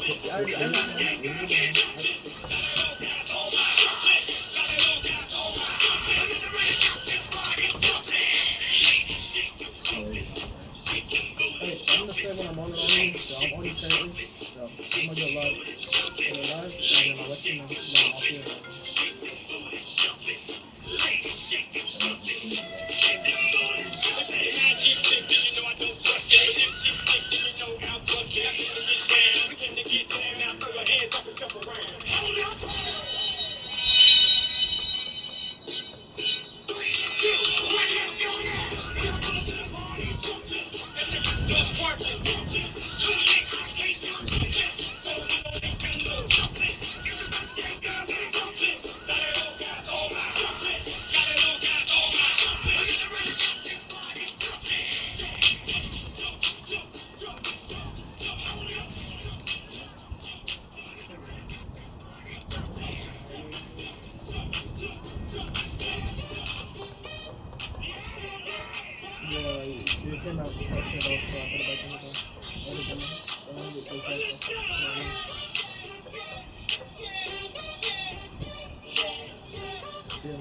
I'm gonna say when I'm on it only, so I'm only currently. So I'm gonna go live. I'm gonna go live, and then I'll let you know. Then I'll see you later. Yeah, you came out shit off, so I put it back in the everything. So I'm gonna get paid back. So, yeah.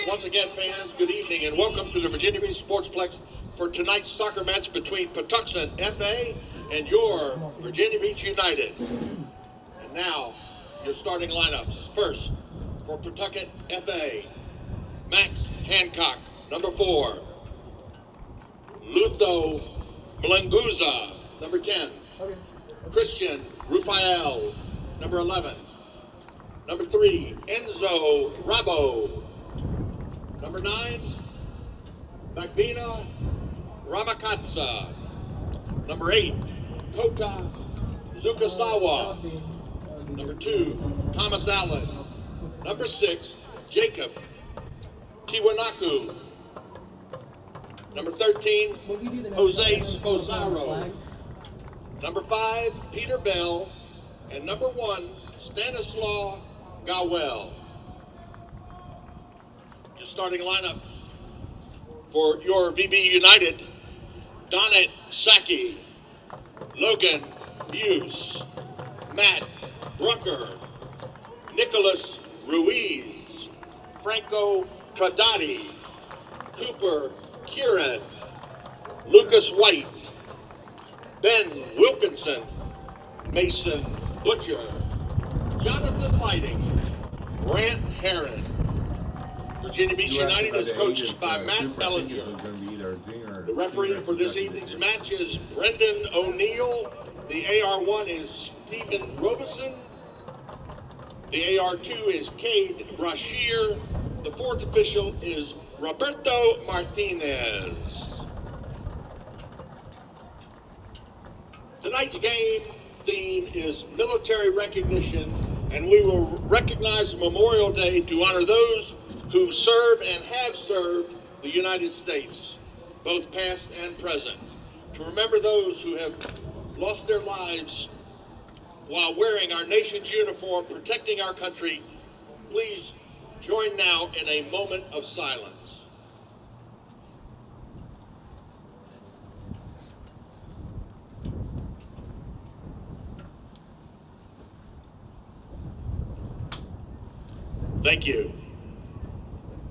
Once again, fans, good evening and welcome to the Virginia Beach Sportsplex for tonight's soccer match between Patuxent FA and your Virginia Beach United. And now, your starting lineups. First, for Patuxent FA, Max Hancock, number 4. Lutho Mlanguza, number 10. Christian Rufael, number 11. Number 3, Enzo Rabo. Number 9, Bagvina Ramakatsa. Number 8, Kota Zukasawa. Number 2, Thomas Allen. Number 6, Jacob Kiwanaku. Number 13, Jose Sposaro. Number 5, Peter Bell. And number 1, Stanislaw Gawel. Your starting lineup for your VB United: Donnet Saki, Logan Buse, Matt Brucker, Nicholas Ruiz, Franco Tradati, Cooper Kieran, Lucas White, Ben Wilkinson, Mason Butcher, Jonathan Lighting, Grant Herron. Virginia Beach United is coached by Matt Bellinger. The referee for this evening's match is Brendan O'Neill. The AR1 is Stephen Robeson. The AR2 is Cade Brashear. The 4th official is Roberto Martinez. Tonight's game theme is military recognition, and we will recognize Memorial Day to honor those who serve and have served the United States, both past and present. To remember those who have lost their lives while wearing our nation's uniform, protecting our country, please join now in a moment of silence. Thank you.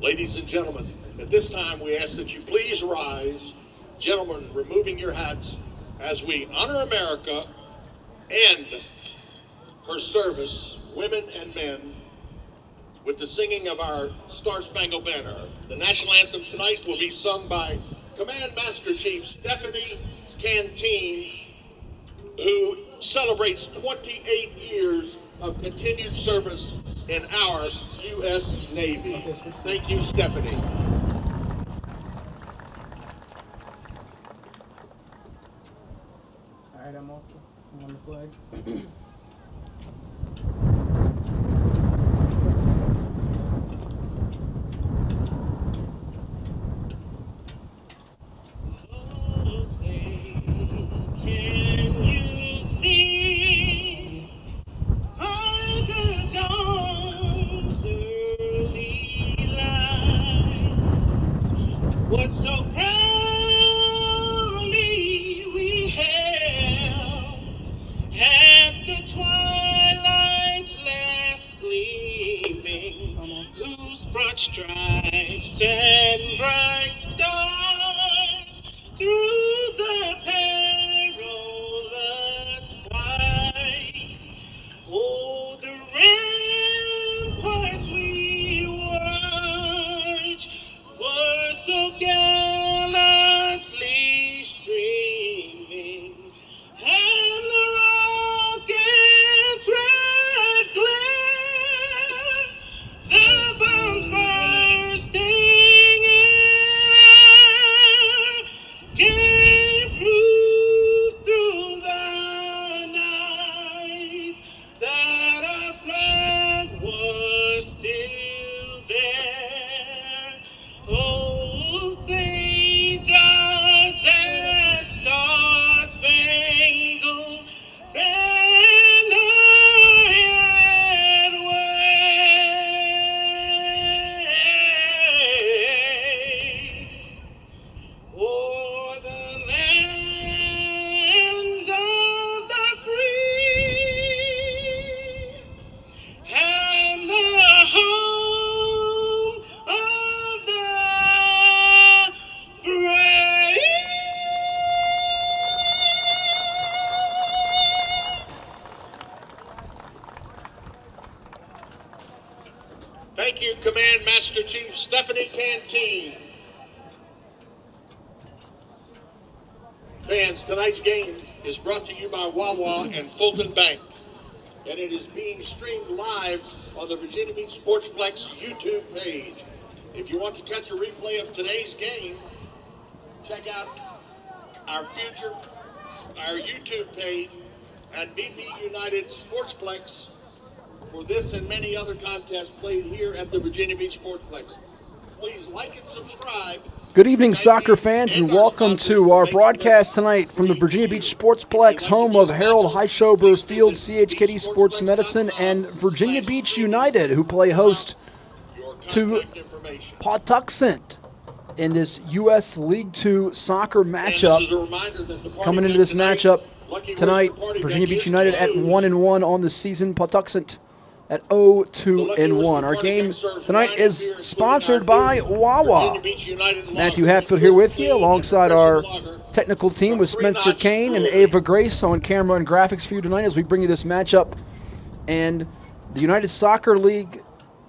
Ladies and gentlemen, at this time we ask that you please rise. Gentlemen, removing your hats as we honor America and her service, women and men, with the singing of our Star-Spangled Banner. The national anthem tonight will be sung by Command Master Chief Stephanie Canteen, who celebrates 28 years of continued service in our U.S. Navy. Thank you, Stephanie. All right, I'm on the flag. Can you see by the dawn's early light what so proudly we hailed at the twilight's last gleaming, whose broad stripes and bright stars through the perilous fight, oh, the ramparts we watched were so gallantly streaming, and the rocket's red glare, the bombs bursting in air, gave proof through the night that our flag was still there. Oh, say does that star-spangled banner yet wave o'er the land of the free and the home of the brave? Thank you, Command Master Chief Stephanie Canteen. Fans, tonight's game is brought to you by Wawa and Fulton Bank, and it is being streamed live on the Virginia Beach Sportsplex YouTube page. If you want to catch a replay of today's game, check out our YouTube page at BP United Sportsplex for this and many other contests played here at the Virginia Beach Sportsplex. Please like and subscribe. Good evening, soccer fans, and welcome to our broadcast tonight from the Virginia Beach Sportsplex, home of Harold Heischober Field, CHKD Sports Medicine, and Virginia Beach United, who play host to Patuxent in this U.S. League II soccer matchup. Coming into this matchup tonight, Virginia Beach United at 1-1 on the season, Patuxent at 0-2-1. Our game tonight is sponsored by Wawa. Matthew Hatfield here with you, alongside our technical team with Spencer Kane and Ava Grace on camera and graphics for you tonight as we bring you this matchup. And the United Soccer League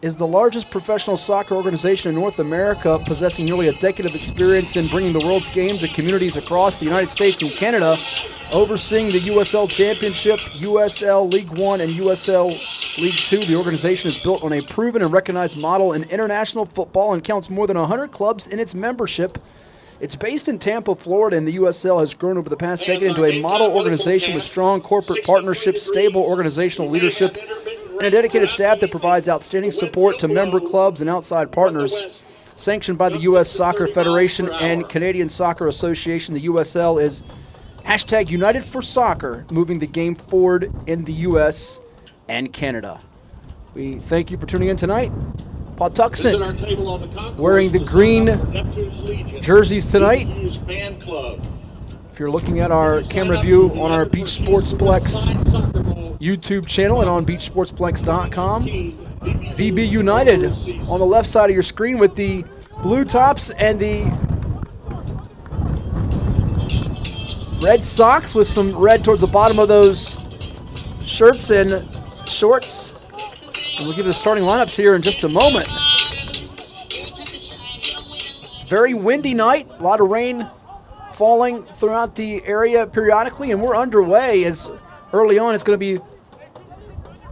is the largest professional soccer organization in North America, possessing nearly a decade of experience in bringing the world's game to communities across the United States and Canada, overseeing the USL Championship, USL League 1, and USL League 2. The organization is built on a proven and recognized model in international football and counts more than 100 clubs in its membership. It's based in Tampa, Florida, and the USL has grown over the past decade into a model organization with strong corporate partnerships, stable organizational leadership, and a dedicated staff that provides outstanding support to member clubs and outside partners. Sanctioned by the U.S. Soccer Federation and Canadian Soccer Association, the USL is #United for Soccer, moving the game forward in the U.S. and Canada. We thank you for tuning in tonight. Patuxent wearing the green jerseys tonight. If you're looking at our camera view on our Beach Sportsplex YouTube channel and on beachsportsplex.com, VB United on the left side of your screen with the blue tops and the red socks with some red towards the bottom of those shirts and shorts. And we'll give you the starting lineups here in just a moment. Very windy night, a lot of rain falling throughout the area periodically, and we're underway as early on it's going to be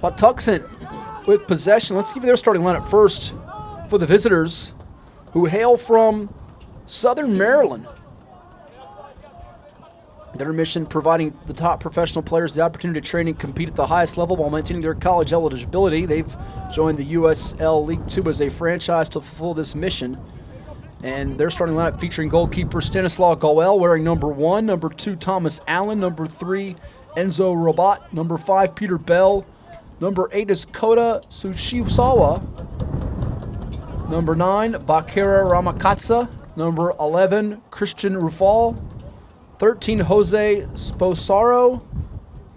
Patuxent with possession. Let's give you their starting lineup first for the visitors who hail from Southern Maryland. Their mission, providing the top professional players the opportunity to train and compete at the highest level while maintaining their college eligibility. They've joined the USL League 2 as a franchise to fulfill this mission. And their starting lineup featuring goalkeeper Stanislaw Goel wearing number 1, number 2 Thomas Allen, number 3 Enzo Robot, number 5 Peter Bell, number 8 is Kota Sushisawa, number 9 Bakira Ramakatsa, number 11 Christian Rufal, 13 Jose Sposaro,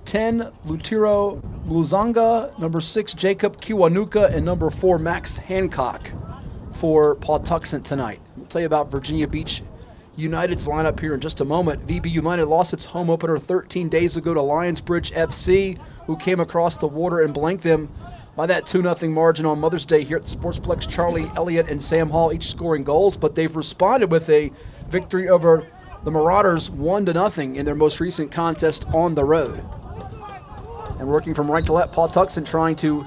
10 Lutiro Muluzanga, number 6 Jacob Kiwanuka, and number 4 Max Hancock for Patuxent tonight. We'll tell you about Virginia Beach United's lineup here in just a moment. VB United lost its home opener 13 days ago to Lionsbridge FC, who came across the water and blanked them by that 2-0 margin on Mother's Day here at the Sportsplex. Charlie Elliott and Sam Hall each scoring goals, but they've responded with a victory over the Marauders 1-0 in their most recent contest on the road. And working from right to left, Patuxent trying to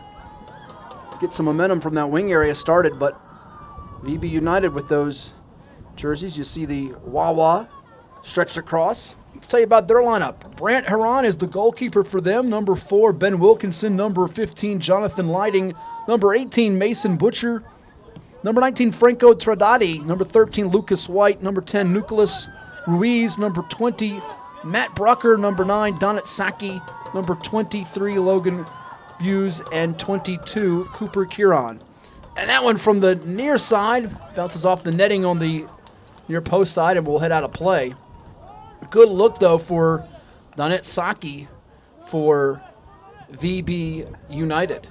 get some momentum from that wing area started, but VB United with those jerseys. You see the Wawa stretched across. Let's tell you about their lineup. Brant Heron is the goalkeeper for them. Number 4, Ben Wilkinson. Number 15, Jonathan Lighting. Number 18, Mason Butcher. Number 19, Franco Tradati. Number 13, Lucas White. Number 10, Nicholas Ruiz. Number 20, Matt Brucker. Number 9, Donat Saki. Number 23, Logan Buse. And 22, Cooper Kieran. And that one from the near side bounces off the netting on the near post side and will head out of play. Good look, though, for Donat Saki for VB United.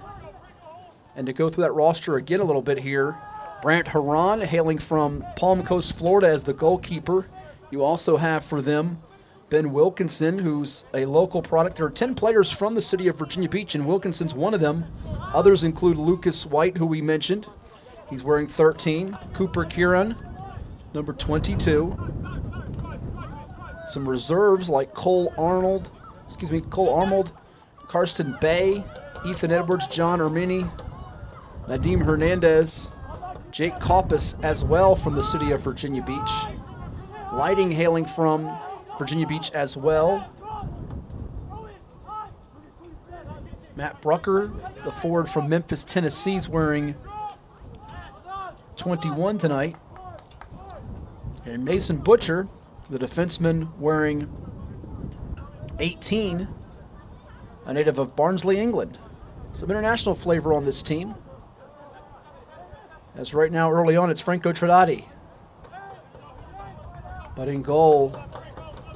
And to go through that roster again a little bit here, Brant Heron, hailing from Palm Coast, Florida, as the goalkeeper. You also have for them Ben Wilkinson, who's a local product. There are 10 players from the city of Virginia Beach, and Wilkinson's one of them. Others include Lucas White, who we mentioned. He's wearing 13. Cooper Kieran, number 22. Some reserves like Cole Arnold, Karsten Bay, Ethan Edwards, John Ermini, Nadim Hernandez, Jake Koppus as well from the city of Virginia Beach. Lighting hailing from Virginia Beach as well. Matt Brucker, the forward from Memphis, Tennessee, is wearing 21 tonight. And Mason Butcher, the defenseman, wearing 18, a native of Barnsley, England. Some international flavor on this team. As right now, early on, it's Franco Tradati. But in goal,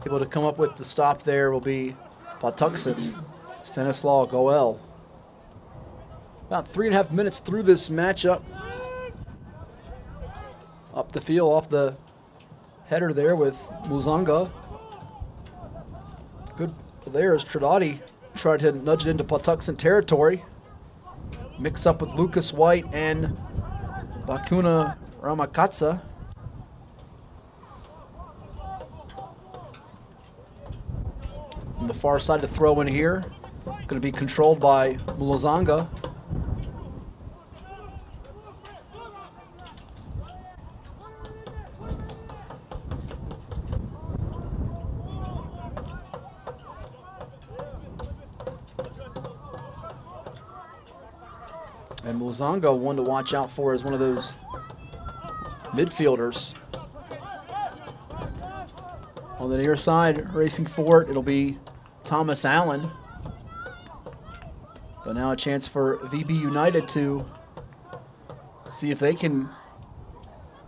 able to come up with the stop there will be Patuxent, Stanislaw Goel. About 3.5 minutes through this matchup. Up the field off the header there with Muzanga. Good there as Tradati tried to nudge it into Patuxent territory. Mix up with Lucas White and Bakuna Ramakatsa. On the far side to throw in here. Going to be controlled by Mulozanga. And Mulozanga, one to watch out for as one of those midfielders. On the near side, racing for it, it'll be Thomas Allen. But now a chance for VB United to see if they can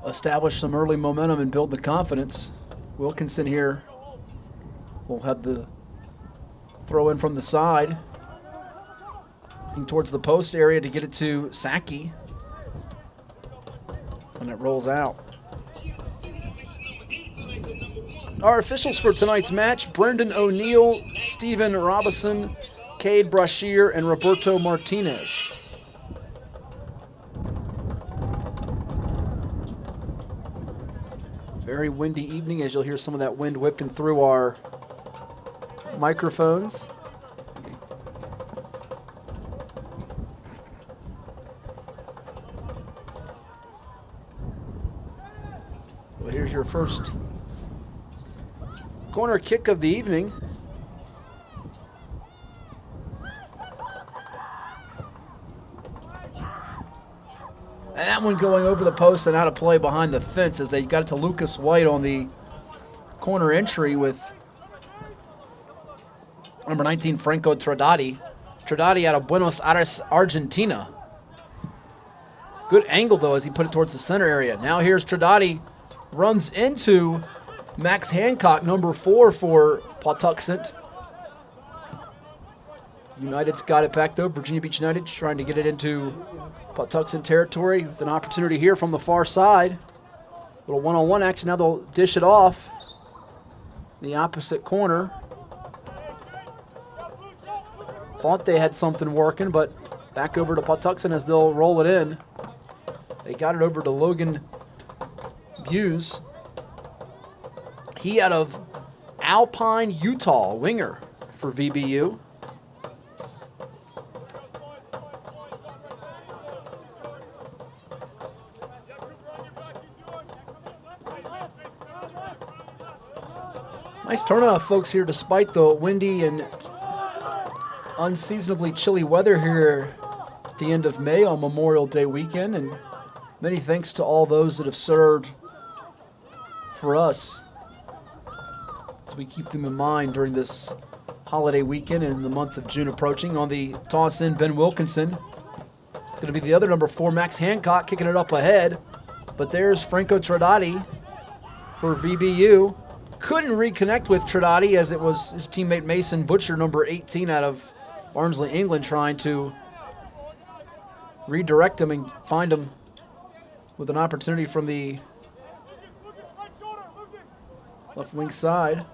establish some early momentum and build the confidence. Wilkinson here will have the throw in from the side. Looking towards the post area to get it to Saki. And it rolls out. Our officials for tonight's match, Brendan O'Neill, Stephen Robison, Cade Brashear, and Roberto Martinez. Very windy evening, as you'll hear some of that wind whipping through our microphones. Well, here's your first corner kick of the evening. And that one going over the post and out of play behind the fence as they got it to Lucas White on the corner entry with number 19, Franco Tradati. Tradati out of Buenos Aires, Argentina. Good angle, though, as he put it towards the center area. Now here's Tradati, runs into Max Hancock, number 4 for Patuxent. United's got it back, though. Virginia Beach United trying to get it into Patuxent territory with an opportunity here from the far side. Little one-on-one action. Now they'll dish it off the opposite corner. Thought they had something working, but back over to Patuxent as they'll roll it in. They got it over to Logan Buse. He out of Alpine, Utah, winger for VBU. Nice turnout of folks here despite the windy and unseasonably chilly weather here at the end of May on Memorial Day weekend. And many thanks to all those that have served for us as we keep them in mind during this holiday weekend and the month of June approaching. On the toss in, Ben Wilkinson. Going to be the other number 4, Max Hancock, kicking it up ahead. But there's Franco Tradati for VBU. Couldn't reconnect with Tradati as it was his teammate Mason Butcher, number 18 out of Barnsley, England, trying to redirect him and find him with an opportunity from the left wing side.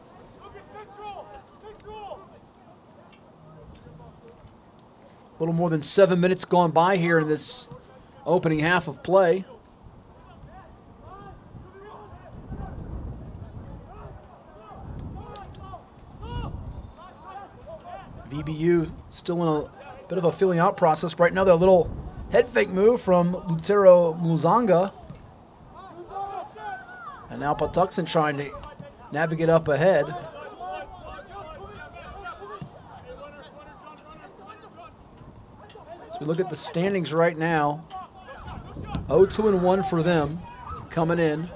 A little more than 7 minutes gone by here in this opening half of play. VBU still in a bit of a feeling out process. Right now, that little head fake move from Lutero Muzanga. And now Patuxent trying to navigate up ahead. So we look at the standings right now. 0-2-1 for them coming in.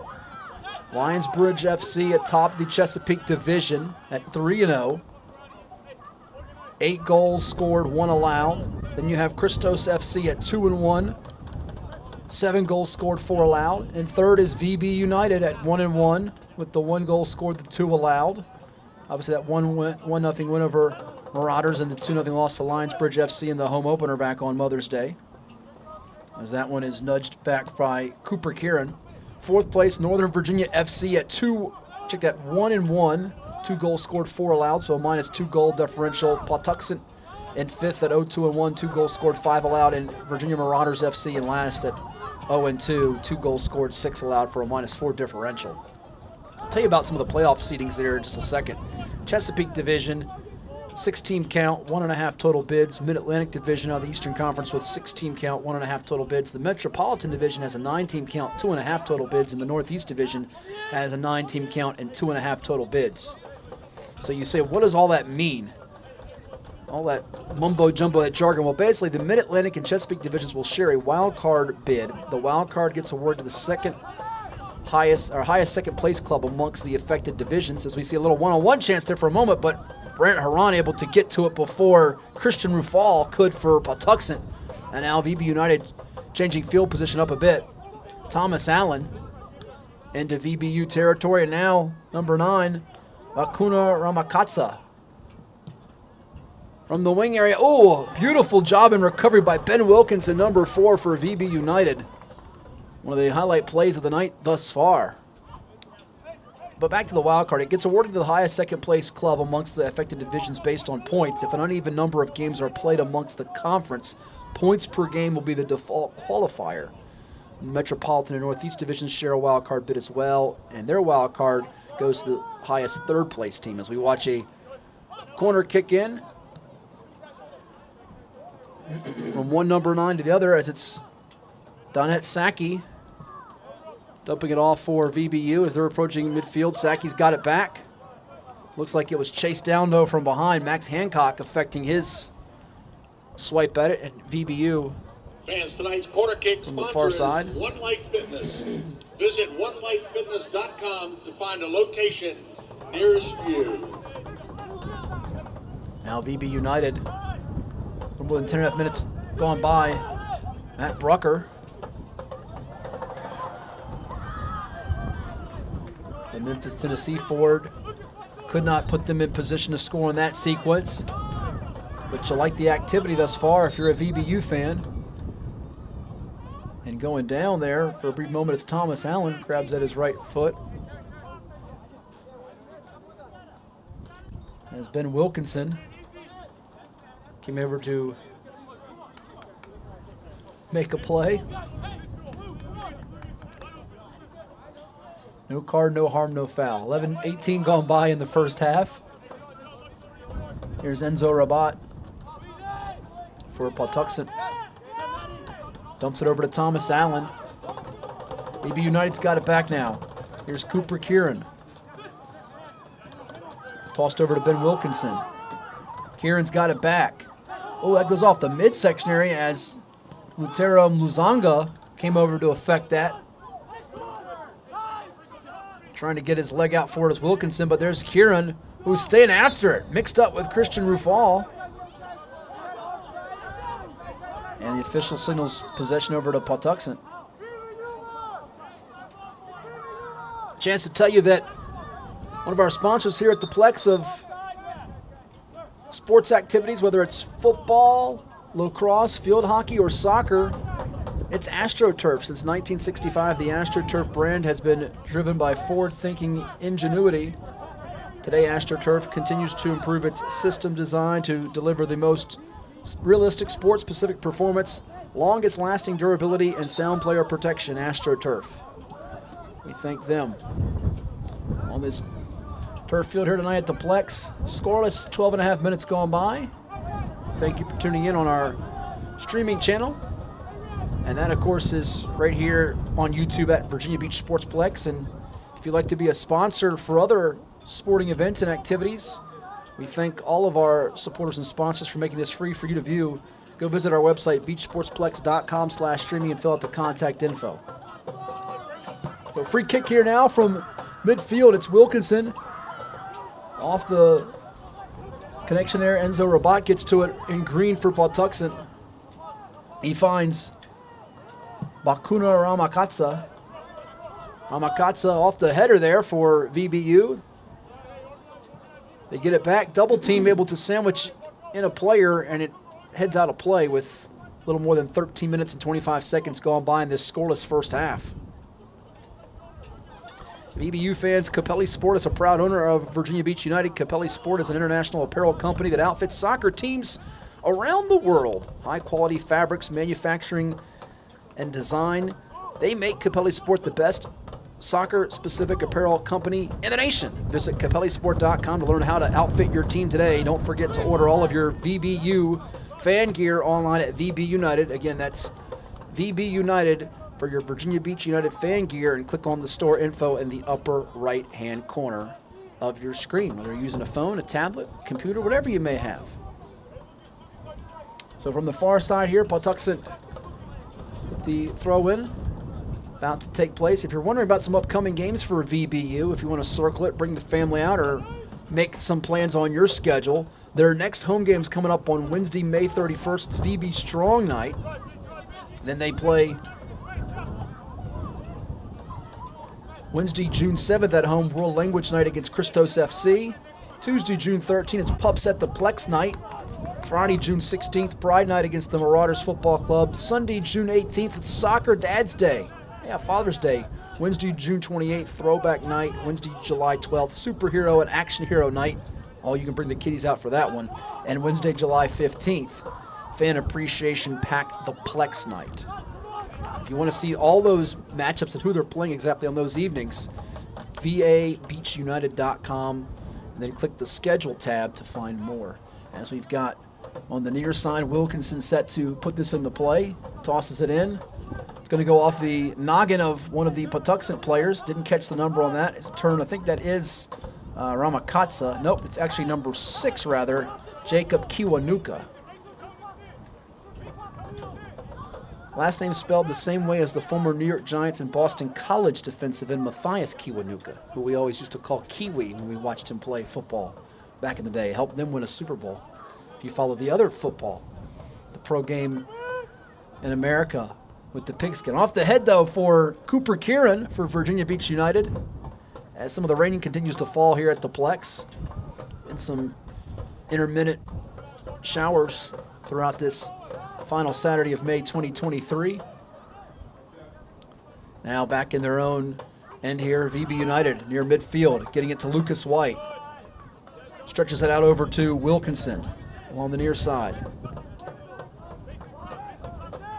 Lionsbridge FC atop the Chesapeake Division at 3-0. 8 goals scored, 1 allowed. Then you have Christos FC at 2-1. 7 goals scored, 4 allowed. And third is VB United at 1-1 with the 1 goal scored, the 2 allowed. Obviously that 1-0 win over Marauders and the 2-0 loss to Lionsbridge FC in the home opener back on Mother's Day, as that one is nudged back by Cooper Kieran. Fourth place, Northern Virginia FC at 1-1. 2 goals scored, 4 allowed, so a -2 goal differential. Patuxent in fifth at 0-2-1, 2 goals scored, 5 allowed, and Virginia Marauders FC in last at 0-2, 2 goals scored, 6 allowed for a -4 differential. I'll tell you about some of the playoff seedings there in just a second. Chesapeake Division, 6-team count, 1.5 total bids. Mid-Atlantic Division of the Eastern Conference with 6-team count, 1.5 total bids. The Metropolitan Division has a 9-team count, 2.5 total bids, and the Northeast Division has a 9-team count and 2.5 total bids. So you say, what does all that mean? All that mumbo-jumbo, that jargon. Well, basically, the Mid-Atlantic and Chesapeake divisions will share a wild card bid. The wild card gets awarded to the highest second place club amongst the affected divisions. As we see a little one-on-one chance there for a moment, but Brent Haran able to get to it before Christian Rufal could for Patuxent. And now VB United changing field position up a bit. Thomas Allen into VBU territory, and now number 9, Akuna Ramakatsa. From the wing area. Oh, beautiful job in recovery by Ben Wilkinson, number 4 for VB United. One of the highlight plays of the night thus far. But back to the wild card. It gets awarded to the highest second-place club amongst the affected divisions based on points. If an uneven number of games are played amongst the conference, points per game will be the default qualifier. Metropolitan and Northeast divisions share a wild card bid as well, and their wild card goes to the highest third-place team. As we watch a corner kick in from one number 9 to the other, as it's Donette Saki dumping it off for VBU as they're approaching midfield. Saki's got it back. Looks like it was chased down, though, from behind. Max Hancock affecting his swipe at it at VBU. Fans, tonight's corner kick from the far side. One Life Fitness. Visit onelifefitness.com to find a location nearest you. Now VB United, a little more than 10.5 minutes gone by. Matt Brucker. The Memphis, Tennessee forward could not put them in position to score in that sequence. But you like the activity thus far if you're a VBU fan. And going down there for a brief moment is Thomas Allen, grabs at his right foot. As Ben Wilkinson came over to make a play. No card, no harm, no foul. 11:18 gone by in the first half. Here's Enzo Rabat for Patuxent. Dumps it over to Thomas Allen. VB United's got it back now. Here's Cooper Kieran. Tossed over to Ben Wilkinson. Kieran's got it back. Oh, that goes off the midsection area as Lutero Mluzanga came over to effect that. Trying to get his leg out for it as Wilkinson, but there's Kieran who's staying after it. Mixed up with Christian Rufal. And the official signals possession over to Patuxent. Chance to tell you that one of our sponsors here at the Plex of sports activities, whether it's football, lacrosse, field hockey, or soccer, it's AstroTurf. Since 1965, the AstroTurf brand has been driven by forward-thinking ingenuity. Today, AstroTurf continues to improve its system design to deliver the most realistic sports-specific performance, longest-lasting durability, and sound player protection. AstroTurf. We thank them. On this turf field here tonight at the Plex, scoreless, 12.5 minutes gone by. Thank you for tuning in on our streaming channel. And that, of course, is right here on YouTube at Virginia Beach Sportsplex. And if you'd like to be a sponsor for other sporting events and activities, we thank all of our supporters and sponsors for making this free for you to view. Go visit our website, beachsportsplex.com/streaming, and fill out the contact info. So free kick here now from midfield. It's Wilkinson. Off the connection there, Enzo Rabat gets to it in green for Patuxent. He finds Bakuna Ramakatsa. Ramakatsa off the header there for VBU. They get it back. Double team able to sandwich in a player, and it heads out of play with a little more than 13 minutes and 25 seconds gone by in this scoreless first half. VBU fans, Capelli Sport is a proud owner of Virginia Beach United. Capelli Sport is an international apparel company that outfits soccer teams around the world. High-quality fabrics, manufacturing, and design. They make Capelli Sport the best soccer-specific apparel company in the nation. Visit capellisport.com to learn how to outfit your team today. Don't forget to order all of your VBU fan gear online at VB United. Again, that's VB United for your Virginia Beach United fan gear, and click on the store info in the upper right-hand corner of your screen, whether you're using a phone, a tablet, computer, whatever you may have. So from the far side here, Patuxent, the throw-in about to take place. If you're wondering about some upcoming games for VBU, if you want to circle it, bring the family out, or make some plans on your schedule, their next home game's coming up on Wednesday, May 31st. It's VB Strong Night. Then they play Wednesday, June 7th at home, World Language Night against Christos FC. Tuesday, June 13th, it's Pups at the Plex Night. Friday, June 16th, Pride Night against the Marauders Football Club. Sunday, June 18th, it's Soccer Dad's Day. Yeah, Father's Day. Wednesday, June 28th, Throwback Night. Wednesday, July 12th, Superhero and Action Hero Night. Oh, you can bring the kiddies out for that one. And Wednesday, July 15th, Fan Appreciation Pack the Plex Night. If you want to see all those matchups and who they're playing exactly on those evenings, vabeachunited.com, and then click the Schedule tab to find more. As we've got on the near side, Wilkinson set to put this into play, tosses it in. It's going to go off the noggin of one of the Patuxent players. Didn't catch the number on that. It's a turn, I think that is Ramakatsa. Nope, it's actually number 6 rather, Jacob Kiwanuka. Last name spelled the same way as the former New York Giants and Boston College defensive end Matthias Kiwanuka, who we always used to call Kiwi when we watched him play football back in the day. Helped them win a Super Bowl. If you follow the other football, the pro game in America with the pigskin. Off the head, though, for Cooper Kieran for Virginia Beach United, as some of the rain continues to fall here at the Plex, and some intermittent showers throughout this final Saturday of May 2023. Now back in their own end here, VB United near midfield, getting it to Lucas White. Stretches it out over to Wilkinson along the near side.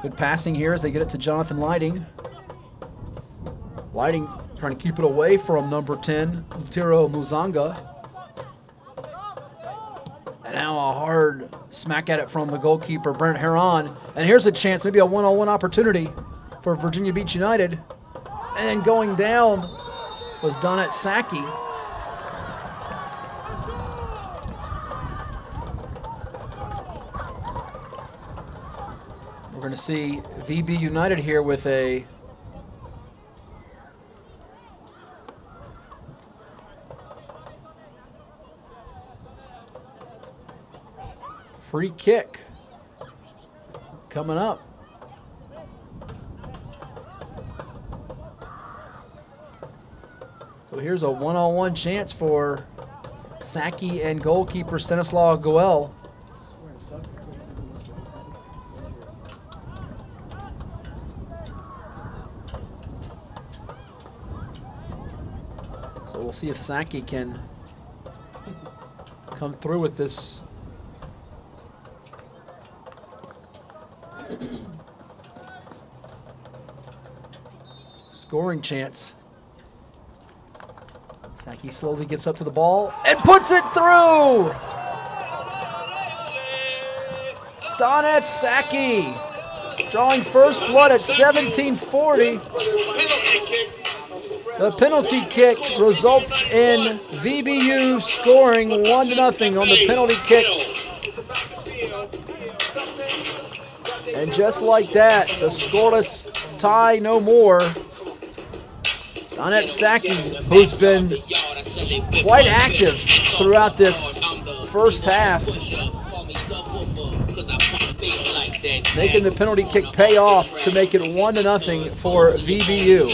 Good passing here as they get it to Jonathan Lighting. Lighting trying to keep it away from number 10, Lutiro Muzanga. And now a hard smack at it from the goalkeeper, Brent Heron. And here's a chance, maybe a one-on-one opportunity for Virginia Beach United. And going down was Donat Saki. We're going to see VB United here with a free kick coming up. So here's a one-on-one chance for Saki and goalkeeper Stanislaw Goel. So we'll see if Saki can come through with this. Scoring chance. Saki slowly gets up to the ball and puts it through! Donat Saki drawing first blood at 17:40. The penalty kick results in VBU scoring 1-0 on the penalty kick. And just like that, the scoreless tie no more. Donat Saki, who's been quite active throughout this first half, making the penalty kick pay off to make it 1-0 for VBU.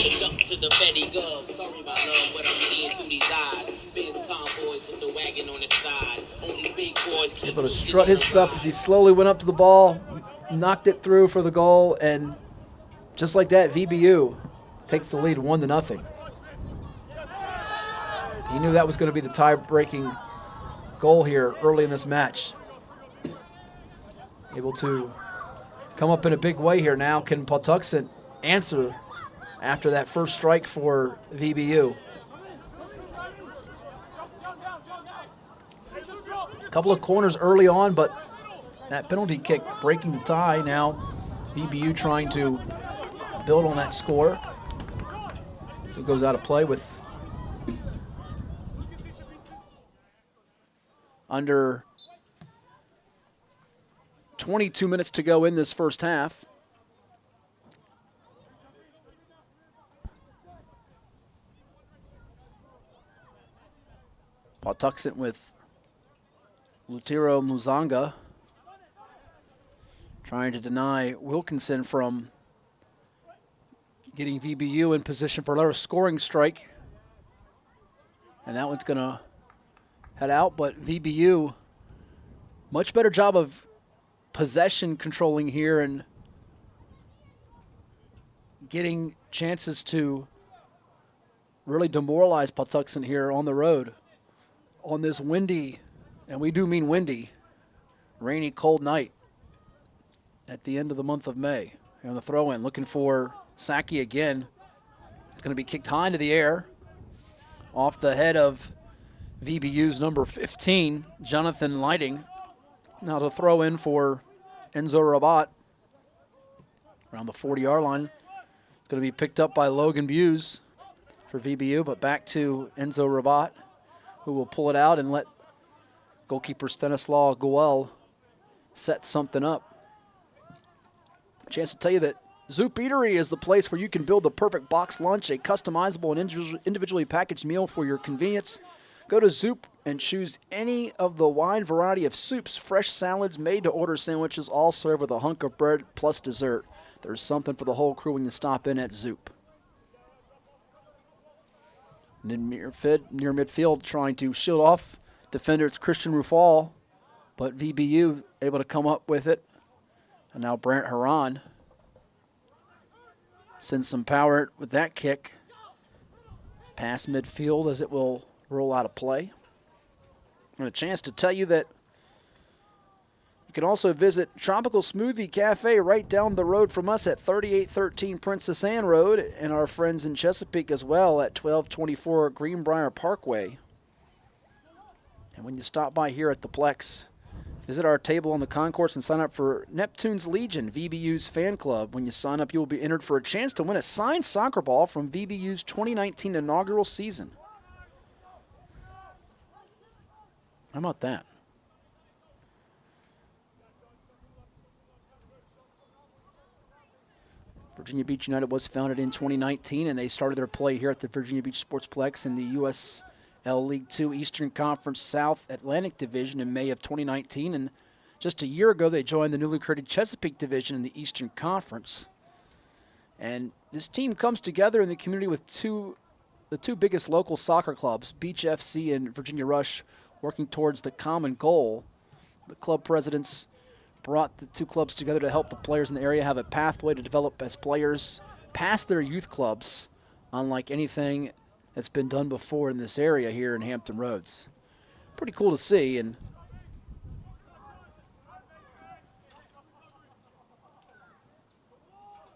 Able to strut his stuff as he slowly went up to the ball, knocked it through for the goal, and just like that, VBU takes the lead 1-0. He knew that was going to be the tie-breaking goal here early in this match. Able to come up in a big way here now. Can Patuxent answer after that first strike for VBU? A couple of corners early on, but that penalty kick breaking the tie. Now VBU trying to build on that score. So it goes out of play with under 22 minutes to go in this first half. Patuxent with Lutiro Muzanga trying to deny Wilkinson from getting VBU in position for another scoring strike. And that one's going to head out, but VBU Much better job of possession controlling here and getting chances to really demoralize Patuxent here on the road on this windy, and we do mean windy, rainy, cold night at the end of the month of May. Here on the throw-in, looking for Saki again. It's going to be kicked high into the air off the head of VBU's number 15, Jonathan Lighting. Now to throw in for Enzo Rabat around the 40-yard line. It's going to be picked up by Logan Buse for VBU, but back to Enzo Rabat, who will pull it out and let goalkeeper Stanislaw Goel set something up. Chance to tell you that Zoop Eatery is the place where you can build the perfect box lunch, a customizable and individually packaged meal for your convenience. Go to Zoop and choose any of the wide variety of soups, fresh salads, made-to-order sandwiches, all served with a hunk of bread plus dessert. There's something for the whole crew when you stop in at Zoop. Near midfield, trying to shield off defender, it's Christian Rufal, but VBU able to come up with it. And now Brant Haran sends some power with that kick past midfield as it will roll out of play. And a chance to tell you that you can also visit Tropical Smoothie Cafe right down the road from us at 3813 Princess Anne Road, and our friends in Chesapeake as well at 1224 Greenbrier Parkway. And when you stop by here at the Plex, visit our table on the concourse and sign up for Neptune's Legion, VBU's fan club. When you sign up, you will be entered for a chance to win a signed soccer ball from VBU's 2019 inaugural season. How about that? Virginia Beach United was founded in 2019, and they started their play here at the Virginia Beach Sportsplex in the USL League 2 Eastern Conference South Atlantic Division in May of 2019. And just a year ago, they joined the newly created Chesapeake Division in the Eastern Conference. And this team comes together in the community with the two biggest local soccer clubs, Beach FC and Virginia Rush, working towards the common goal. The club presidents brought the two clubs together to help the players in the area have a pathway to develop as players past their youth clubs, unlike anything that's been done before in this area here in Hampton Roads. Pretty cool to see. And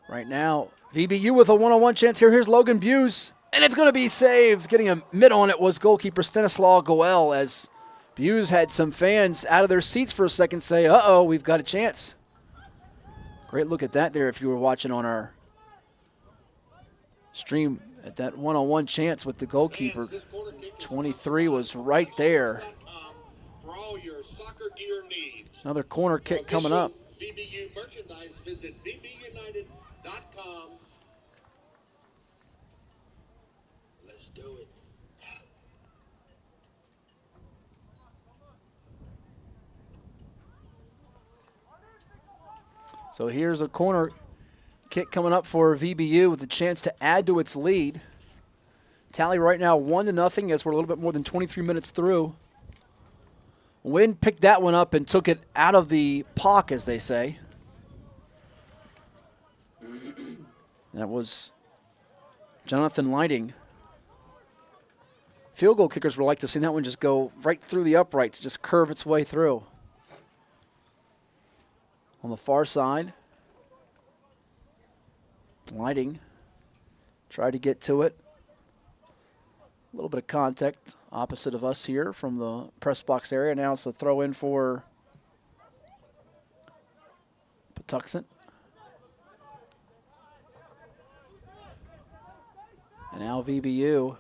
right now, VBU with a one-on-one chance here. Here's Logan Buse, and it's going to be saved. Getting a mid on it was goalkeeper Stanislaw Goel, as Buse had some fans out of their seats for a second say, uh-oh, we've got a chance. Great look at that there if you were watching on our stream at that one-on-one chance with the goalkeeper. 23 was right there. For all your soccer gear needs. Another corner kick coming up. VBU merchandise, visit VBUnited.com. Let's do it. So here's a corner kick coming up for VBU with a chance to add to its lead. Tally right now 1-0 as we're a little bit more than 23 minutes through. Wynn picked that one up and took it out of the pock, as they say. That was Jonathan Lighting. Field goal kickers would like to see that one just go right through the uprights, just curve its way through. On the far side, Lighting tried to get to it. A little bit of contact opposite of us here from the press box area. Now it's a throw in for Patuxent. And now VBU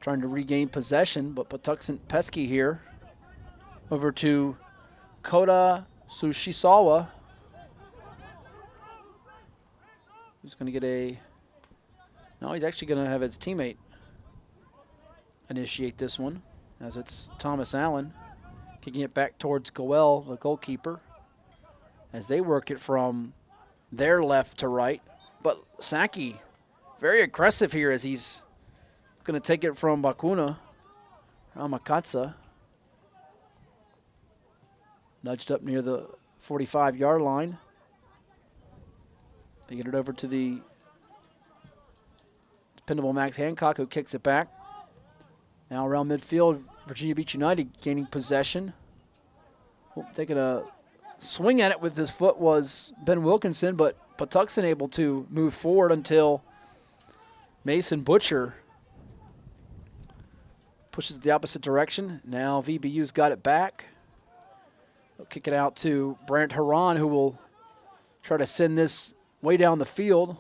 trying to regain possession, but Patuxent pesky here. Over to Kota Sushisawa. Who's going to get a... No, he's actually going to have his teammate initiate this one, as it's Thomas Allen kicking it back towards Goel, the goalkeeper, as they work it from their left to right. But Saki, very aggressive here as he's going to take it from Bakuna, Ramakatsa. Nudged up near the 45-yard line. They get it over to the dependable Max Hancock, who kicks it back. Now around midfield, Virginia Beach United gaining possession. Taking a swing at it with his foot was Ben Wilkinson, but Patuxent able to move forward until Mason Butcher pushes it the opposite direction. Now VBU's got it back. They'll kick it out to Brant Haran, who will try to send this way down the field.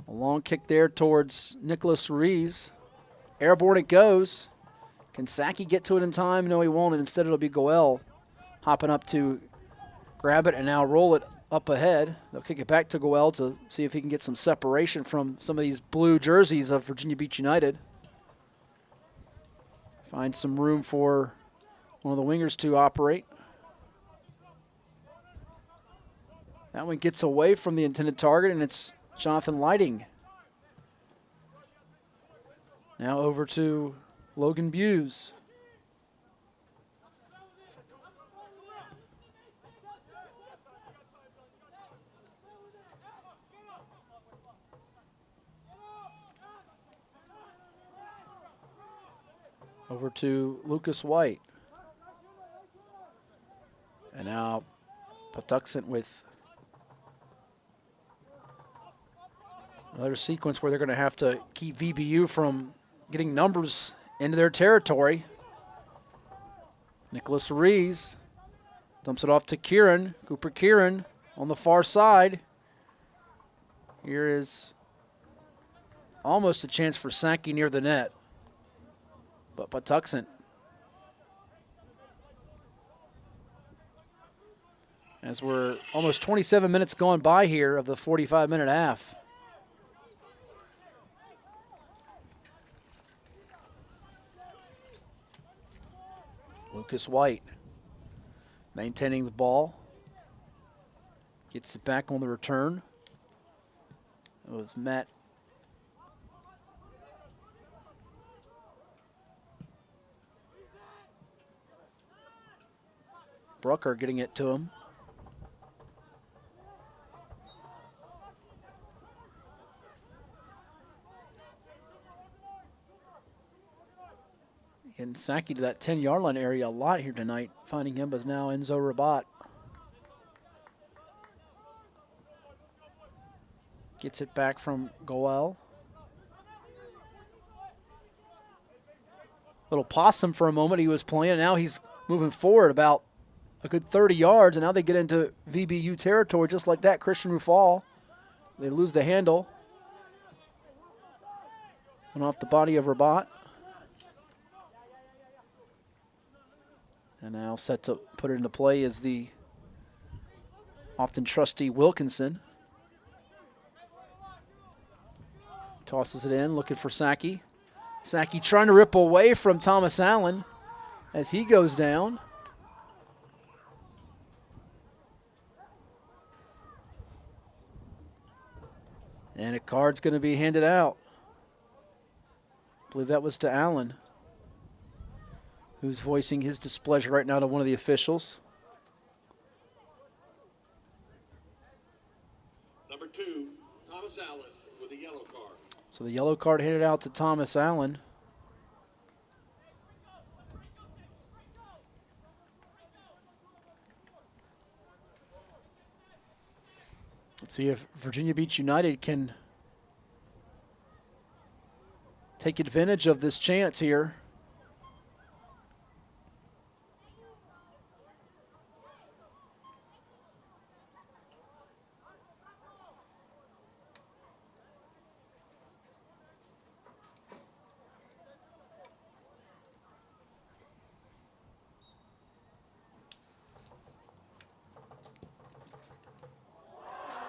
A long kick there towards Nicholas Ruiz. Airborne it goes. Can Saki get to it in time? No, he won't, and instead it'll be Goel hopping up to grab it and now roll it up ahead. They'll kick it back to Goel to see if he can get some separation from some of these blue jerseys of Virginia Beach United. Find some room for one of the wingers to operate. That one gets away from the intended target, and it's Jonathan Lighting. Now over to Logan Buse. Over to Lucas White. And now Patuxent with another sequence where they're going to have to keep VBU from getting numbers into their territory. Nicholas Ruiz dumps it off to Kieran. Cooper Kieran on the far side. Here is almost a chance for Sankey near the net. But Patuxent, as we're almost 27 minutes gone by here of the 45-minute half. Lucas White maintaining the ball. Gets it back on the return. It was Matt Brucker getting it to him. And Saki to that 10-yard line area a lot here tonight. Finding him as now Enzo Rabat. Gets it back from Goel. Little possum for a moment he was playing. Now he's moving forward about a good 30 yards, and now they get into VBU territory just like that. Christian Rufal. They lose the handle. Went off the body of Rabat. And now set to put it into play is the often trusty Wilkinson. Tosses it in, looking for Saki. Saki trying to rip away from Thomas Allen as he goes down. And a card's going to be handed out. I believe that was to Allen, who's voicing his displeasure right now to one of the officials. Number 2, Thomas Allen with a yellow card. So the yellow card handed out to Thomas Allen. Let's see if Virginia Beach United can take advantage of this chance here.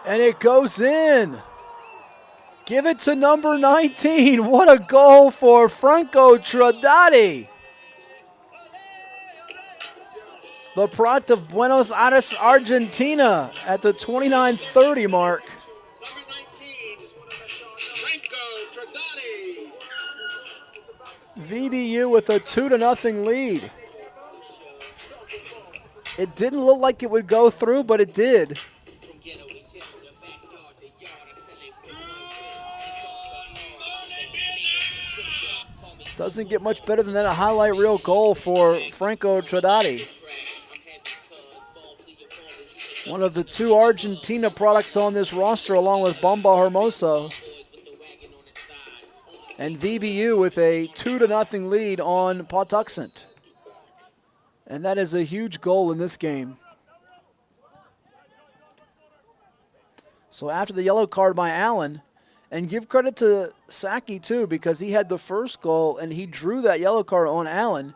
And it goes in. Give it to number 19. What a goal for Franco Tradati. The product of Buenos Aires, Argentina at the 29:30 mark. Number 19, Franco Tradati. VBU with a 2-0 lead. It didn't look like it would go through, but it did. Doesn't get much better than that. A highlight reel goal for Franco Tradati. One of the 2 Argentina products on this roster, along with Bomba Hermoso. And VBU with a 2-0 lead on Patuxent. And that is a huge goal in this game. So after the yellow card by Allen, and give credit to Saki too, because he had the first goal and he drew that yellow card on Allen.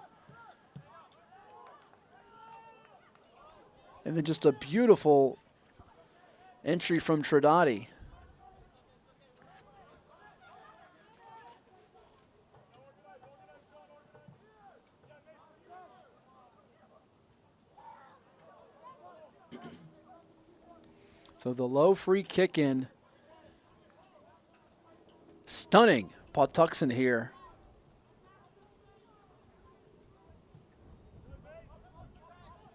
And then just a beautiful entry from Tradati. So the low free kick in. Stunning Patuxent here.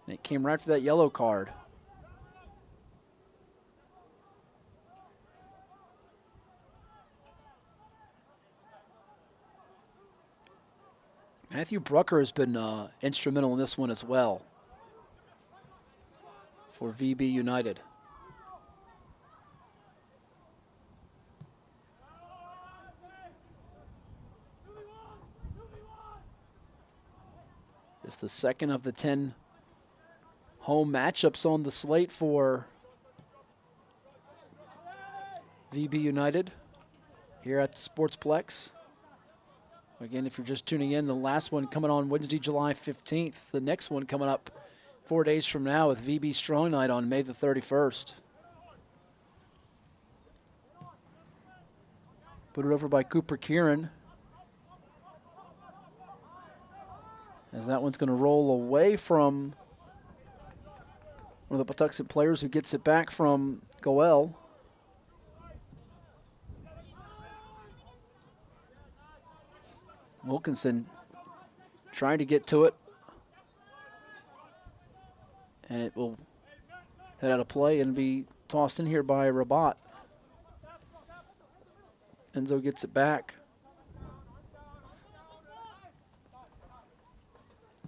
And it came right for that yellow card. Matthew Brucker has been instrumental in this one as well for VB United. It's the second of the 10 home matchups on the slate for VB United here at the Sportsplex. Again, if you're just tuning in, the last one coming on Wednesday, July 15th. The next one coming up 4 days from now with VB Strong Night on May the 31st. Put it over by Cooper Kieran. As that one's going to roll away from one of the Patuxent players who gets it back from Goel. Wilkinson trying to get to it. And it will head out of play and be tossed in here by Rabat. Enzo gets it back.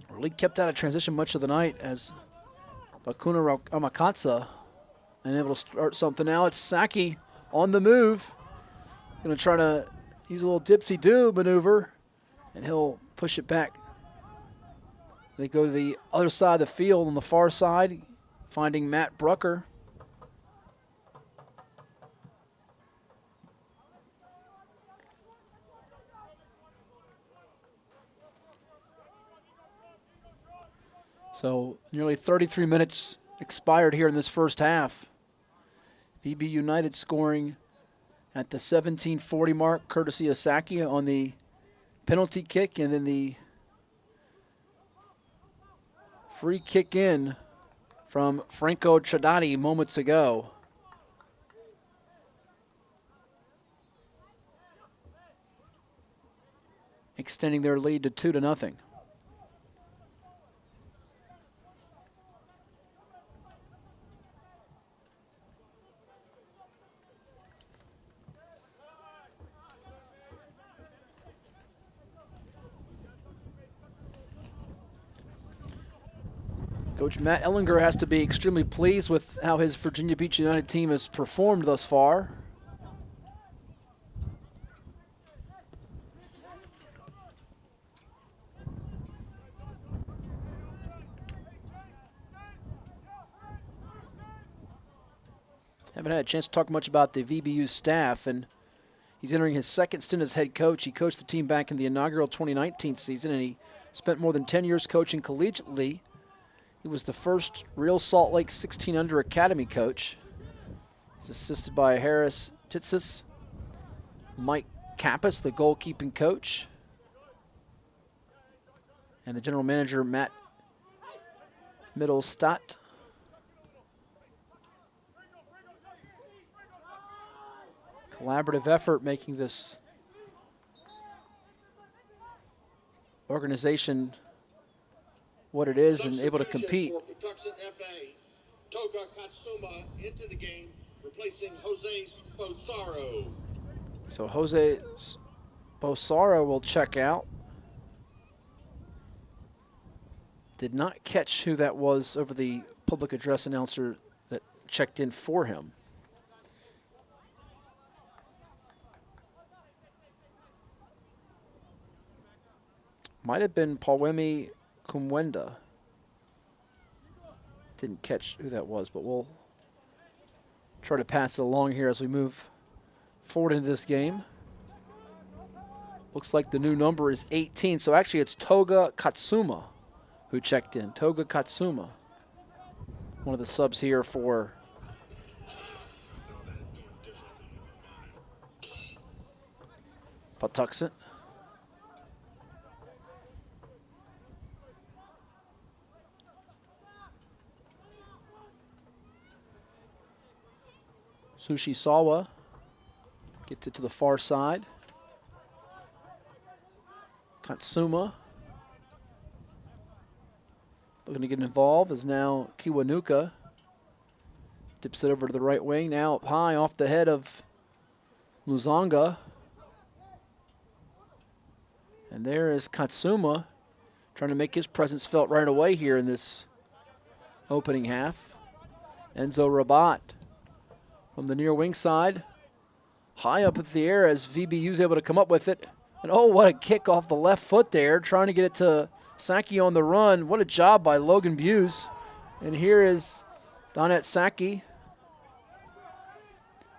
Really kept out of transition much of the night as Bakuna Amakatsa unable to start something now. It's Saki on the move. Going to try to use a little dipsy-do maneuver, and he'll push it back. They go to the other side of the field on the far side, finding Matt Brucker. So nearly 33 minutes expired here in this first half. VB United scoring at the 17:40 mark, courtesy of Saki on the penalty kick, and then the free kick in from Franco Tradati moments ago. Extending their lead to 2-0. Coach Matt Ellinger has to be extremely pleased with how his Virginia Beach United team has performed thus far. Haven't had a chance to talk much about the VBU staff, and he's entering his second stint as head coach. He coached the team back in the inaugural 2019 season, and he spent more than 10 years coaching collegiately. He was the first real Salt Lake 16-under academy coach. He's assisted by Harris Titsis, Mike Kappas, the goalkeeping coach, and the general manager, Matt Mittelstadt. Collaborative effort making this organization what it is and able to compete. For Patuxent FA, Toga Katsuma into the game, replacing Jose Bosaro. So Jose Bosaro will check out. Did not catch who that was over the public address announcer that checked in for him. Might have been Pawemi Kumwenda. Didn't catch who that was, but we'll try to pass it along here as we move forward into this game. Looks like the new number is 18, so actually it's Toga Katsuma who checked in. Toga Katsuma, one of the subs here for Patuxent. Sushisawa gets it to the far side. Katsuma looking to get involved is now Kiwanuka. Dips it over to the right wing. Now up high off the head of Luzanga. And there is Katsuma trying to make his presence felt right away here in this opening half. Enzo Rabat from the near wing side. High up in the air as VBU's able to come up with it. And oh, what a kick off the left foot there, trying to get it to Saki on the run. What a job by Logan Buse. And here is Donette Saki.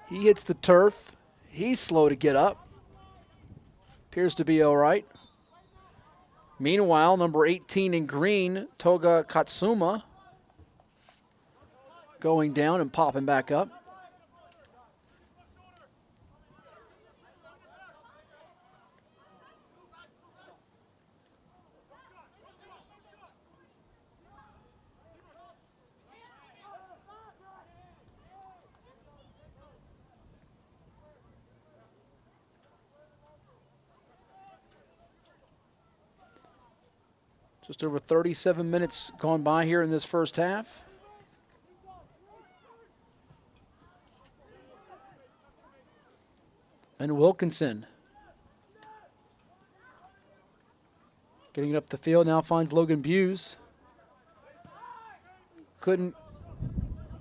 He hits the turf. He's slow to get up. Appears to be all right. Meanwhile, number 18 in green, Toga Katsuma, going down and popping back up. Just over 37 minutes gone by here in this first half. And Wilkinson getting it up the field, now finds Logan Buse. Couldn't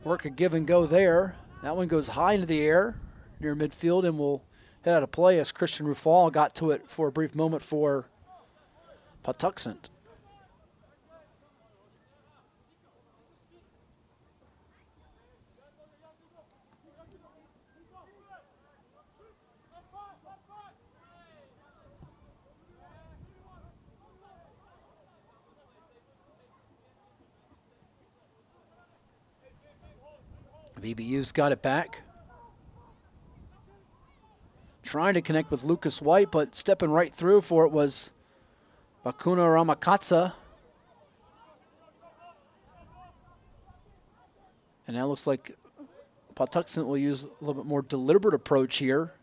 work a give and go there. That one goes high into the air near midfield and will head out of play as Christian Rufal got to it for a brief moment for Patuxent. VBU's got it back. Trying to connect with Lucas White, but stepping right through for it was Bakuna Ramakatsa. And now looks like Patuxent will use a little bit more deliberate approach here.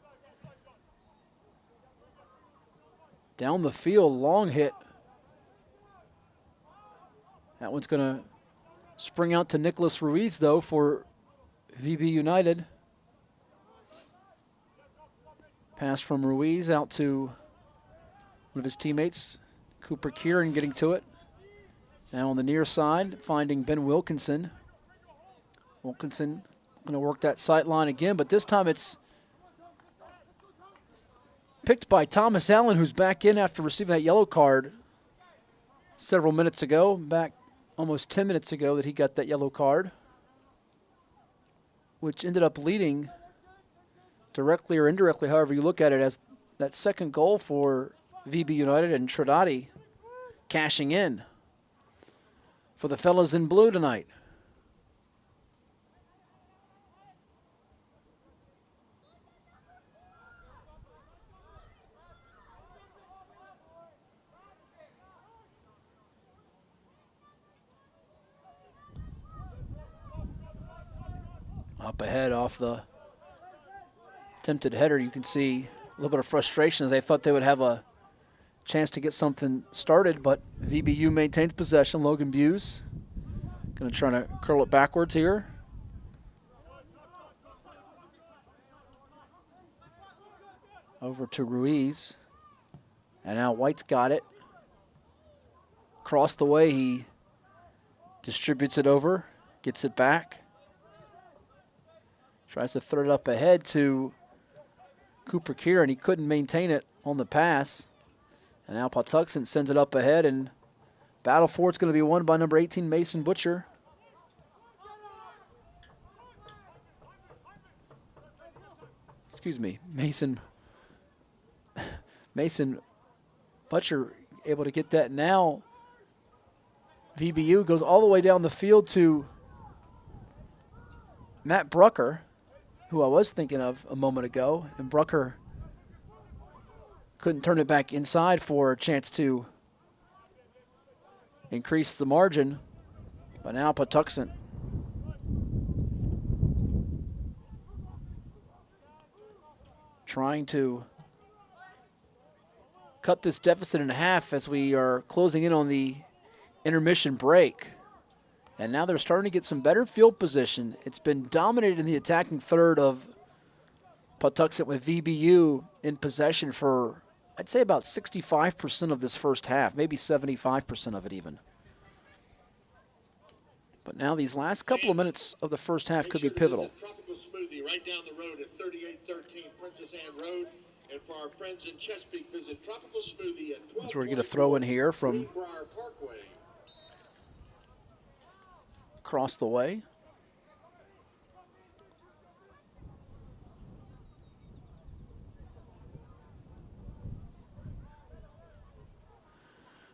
Down the field, long hit. That one's going to spring out to Nicholas Ruiz, though, for VB United. Pass from Ruiz out to one of his teammates, Cooper Kieran, getting to it. Now on the near side, finding Ben Wilkinson. Wilkinson going to work that sight line again, but this time it's picked by Thomas Allen, who's back in after receiving that yellow card several minutes ago, back almost 10 minutes ago that he got that yellow card, which ended up leading directly or indirectly, however you look at it, as that second goal for VB United, and Trinidadi cashing in for the fellas in blue tonight. Up ahead off the attempted header, you can see a little bit of frustration as they thought they would have a chance to get something started, but VBU maintains possession. Logan Buse going to try to curl it backwards here. Over to Ruiz. And now White's got it. Across the way, he distributes it over, gets it back. Tries to throw it up ahead to Cooper Kieran. He couldn't maintain it on the pass. And now Patuxent sends it up ahead, and battle for it's going to be won by number 18, Mason Butcher. Excuse me, Mason Butcher able to get that now. VBU goes all the way down the field to Matt Brucker, who I was thinking of a moment ago, and Brucker couldn't turn it back inside for a chance to increase the margin. But now Patuxent trying to cut this deficit in half as we are closing in on the intermission break. And now they're starting to get some better field position. It's been dominated in the attacking third of Patuxent, with VBU in possession for, I'd say, about 65% of this first half, maybe 75% of it even. But now these last couple of minutes of the first half could be pivotal. Tropical Smoothie right down the road at 3813 Princess Anne Road. And for our friends in Chesapeake, visit Tropical Smoothie at 12. So we're going to throw in here from Greenbrier Parkway. across the way.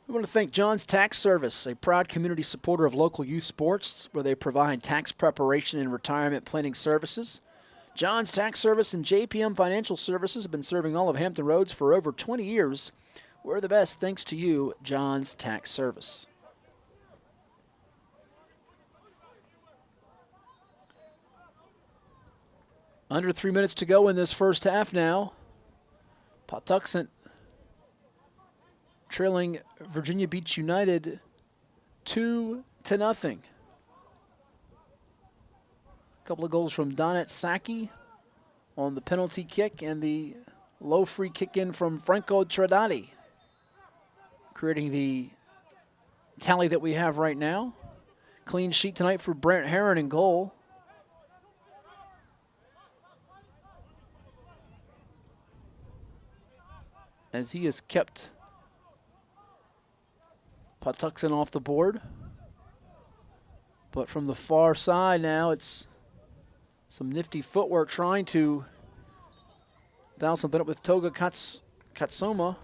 We want to thank John's Tax Service, a proud community supporter of local youth sports, where they provide tax preparation and retirement planning services. John's Tax Service and JPM Financial Services have been serving all of Hampton Roads for over 20 years. We're the best thanks to you, John's Tax Service. Under 3 minutes to go in this first half now. Patuxent trailing Virginia Beach United 2-0. A couple of goals from Donat Saki on the penalty kick, and the low free kick in from Franco Tradati, creating the tally that we have right now. Clean sheet tonight for Brent Herron in goal. As he has kept Patuxent off the board. But from the far side now, it's some nifty footwork trying to dial something up with Toga Katsuma.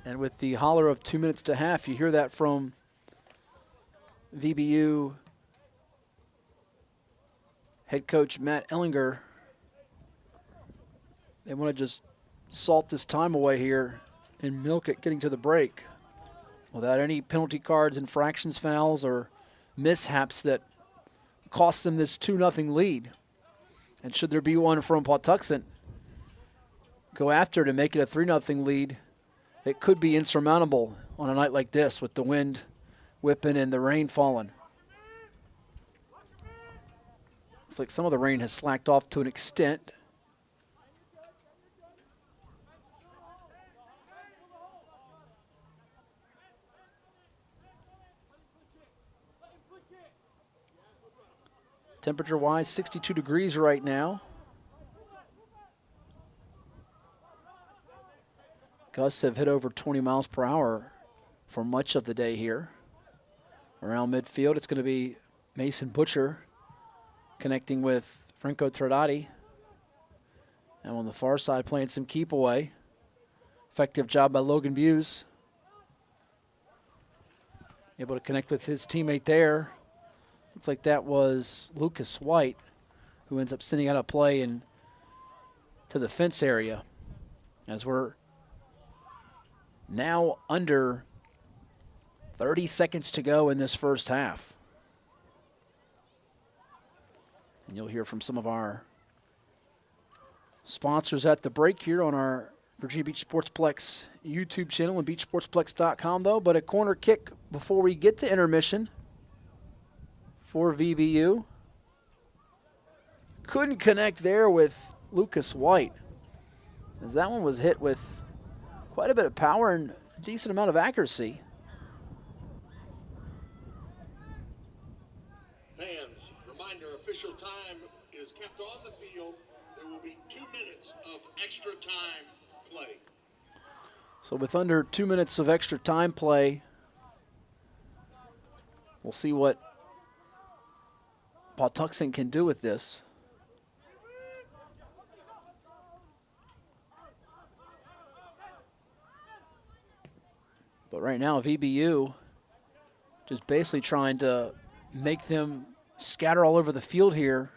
And with the holler of 2 minutes to half, you hear that from VBU head coach Matt Ellinger. They want to just salt this time away here and milk it getting to the break without any penalty cards, infractions, fouls, or mishaps that cost them this 2-0 lead. And should there be one from Patuxent, go after to make it a 3-0 lead. It could be insurmountable on a night like this with the wind whipping and the rain falling. Looks like some of the rain has slacked off to an extent. Temperature-wise, 62 degrees right now. Gusts have hit over 20 miles per hour for much of the day here. Around midfield, it's going to be Mason Butcher connecting with Franco Tradati. And on the far side, playing some keep away. Effective job by Logan Buse. Able to connect with his teammate there. Looks like that was Lucas White, who ends up sending out a play in to the fence area. As we're now under 30 seconds to go in this first half. And you'll hear from some of our sponsors at the break here on our Virginia Beach Sportsplex YouTube channel and beachsportsplex.com, though. But a corner kick before we get to intermission for VBU. Couldn't connect there with Lucas White, as that one was hit with quite a bit of power and a decent amount of accuracy. Fans, reminder, official time is kept on the field. There will be 2 minutes of extra time play. So with under 2 minutes of extra time play, we'll see what Patuxent can do with this. But right now, VBU just basically trying to make them scatter all over the field here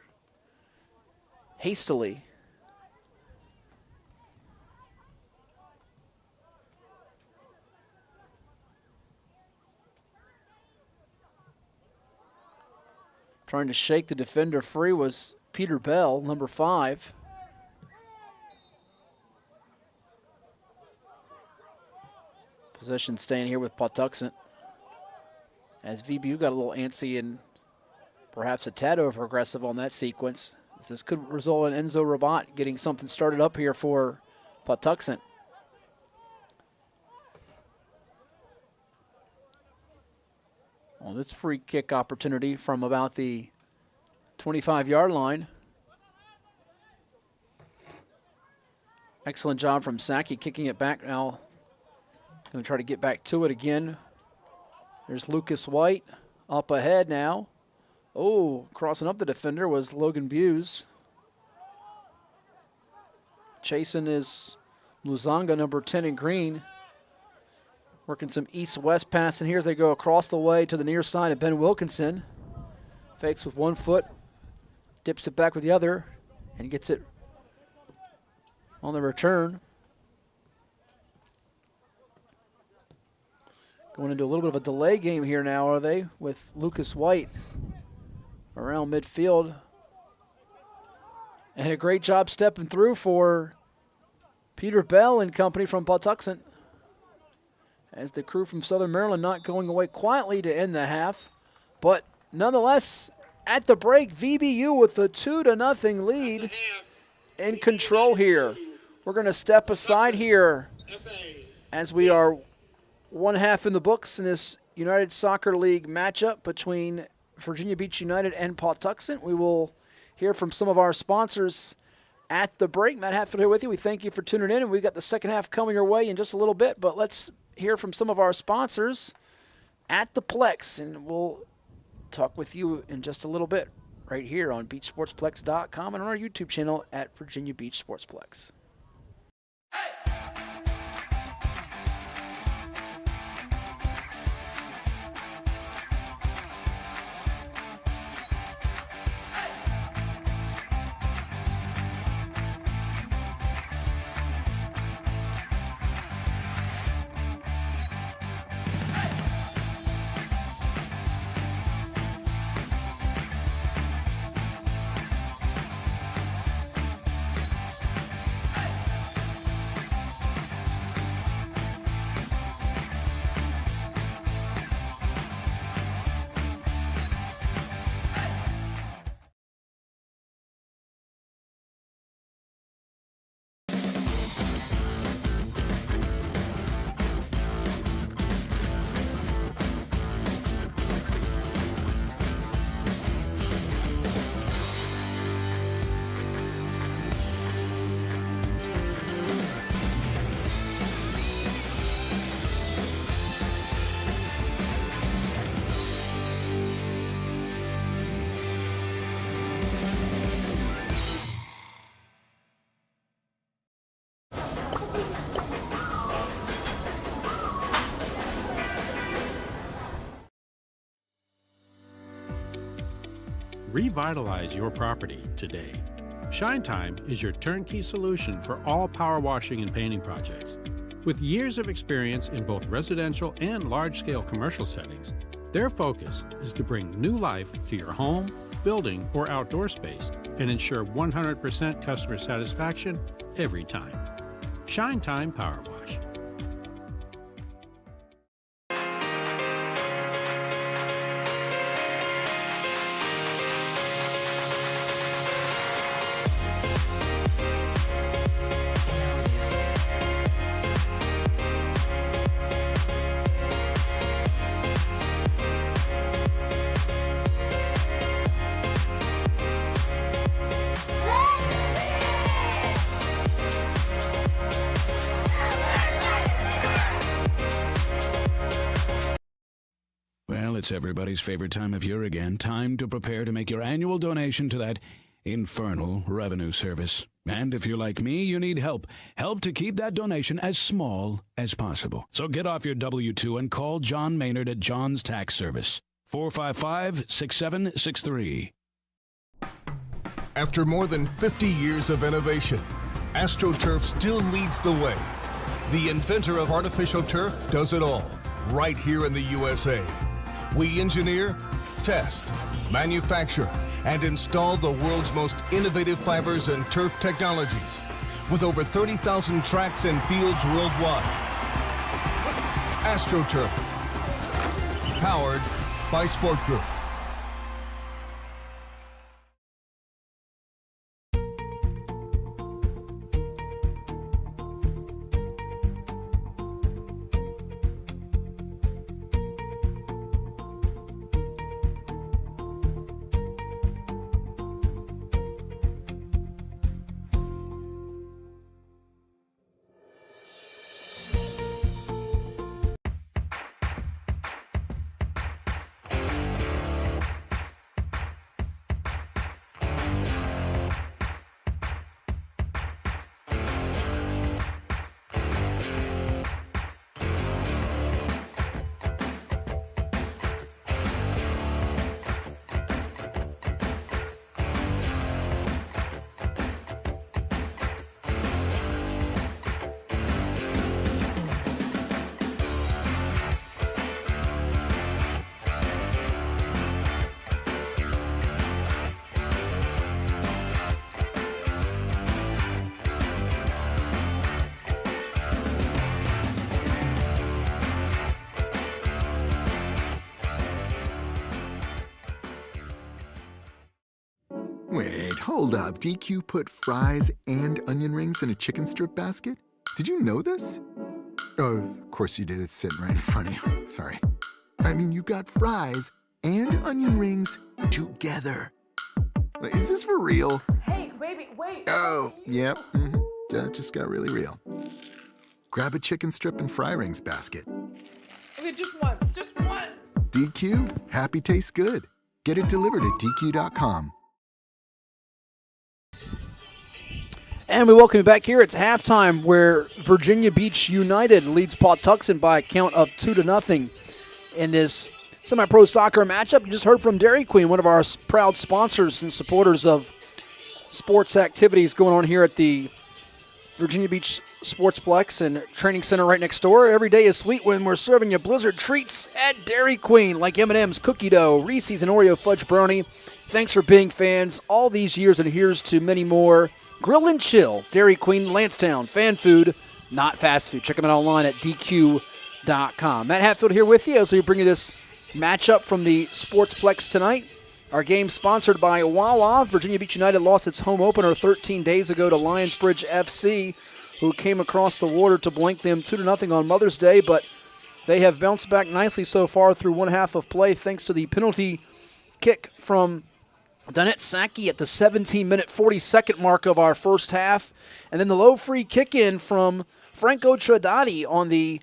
hastily. Trying to shake the defender free was Peter Bell, number 5. Possession staying here with Patuxent, as VBU got a little antsy and perhaps a tad over aggressive on that sequence. This could result in Enzo Rabat getting something started up here for Patuxent. Well, this free kick opportunity from about the 25-yard line. Excellent job from Saki kicking it back now. Going to try to get back to it again. There's Lucas White up ahead now. Oh, crossing up the defender was Logan Buse. Chasing is Luzanga, number 10 in green. Working some east-west passing here as they go across the way to the near side of Ben Wilkinson. Fakes with one foot, dips it back with the other, and gets it on the return. Going into a little bit of a delay game here now, are they, with Lucas White around midfield. And a great job stepping through for Peter Bell and company from Patuxent, as the crew from Southern Maryland not going away quietly to end the half. But nonetheless, at the break, VBU with a 2-0 lead in control here. We're going to step aside here as we are one half in the books in this United Soccer League matchup between Virginia Beach United and Patuxent. We will hear from some of our sponsors at the break. Matt Hatfield here with you. We thank you for tuning in, and we've got the second half coming your way in just a little bit, but let's hear from some of our sponsors at the Plex, and we'll talk with you in just a little bit right here on beachsportsplex.com and on our YouTube channel at Virginia Beach Sportsplex. Revitalize your property today. Shine Time is your turnkey solution for all power washing and painting projects. With years of experience in both residential and large-scale commercial settings, their focus is to bring new life to your home, building, or outdoor space and ensure 100% customer satisfaction every time. Shine Time Power Wash. Well, it's everybody's favorite time of year again. Time to prepare to make your annual donation to that infernal revenue service. And if you're like me, you need help. Help to keep that donation as small as possible. So get off your W-2 and call John Maynard at John's Tax Service. 455-6763. After more than 50 years of innovation, AstroTurf still leads the way. The inventor of artificial turf does it all, right here in the USA. We engineer, test, manufacture, and install the world's most innovative fibers and turf technologies, with over 30,000 tracks and fields worldwide. AstroTurf, powered by Sport Group. Wait, hold up. DQ put fries and onion rings in a chicken strip basket? Did you know this? Oh, of course you did. It's sitting right in front of you. Sorry. I mean, you got fries and onion rings together. Is this for real? Hey, baby, wait. Oh, yep. That just got really real. Grab a chicken strip and fry rings basket. Okay, just one. Just one. DQ, happy tastes good. Get it delivered at DQ.com. And we welcome you back here. It's halftime where Virginia Beach United leads Patuxent by a count of 2-0 in this semi-pro soccer matchup. You just heard from Dairy Queen, one of our proud sponsors and supporters of sports activities going on here at the Virginia Beach Sportsplex and Training Center right next door. Every day is sweet when we're serving you Blizzard treats at Dairy Queen, like M&M's, cookie dough, Reese's, and Oreo fudge brownie. Thanks for being fans all these years, and here's to many more. Grill and Chill, Dairy Queen, Lancetown, fan food, not fast food. Check them out online at DQ.com. Matt Hatfield here with you as we bring you this matchup from the Sportsplex tonight. Our game sponsored by Wawa. Virginia Beach United lost its home opener 13 days ago to Lionsbridge FC, who came across the water to blank them 2-0 on Mother's Day, but they have bounced back nicely so far through one half of play thanks to the penalty kick from Donette Saki at the 17-minute, 40-second mark of our first half. And then the low free kick-in from Franco Tradati on the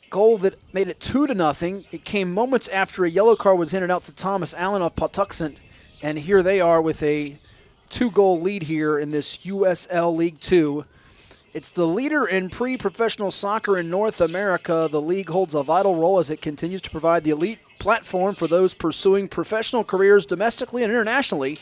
goal that made it 2-0. It came moments after a yellow card was handed out to Thomas Allen of Patuxent. And here they are with a 2-goal lead here in this USL League 2. It's the leader in pre-professional soccer in North America. The league holds a vital role as it continues to provide the elite platform for those pursuing professional careers domestically and internationally.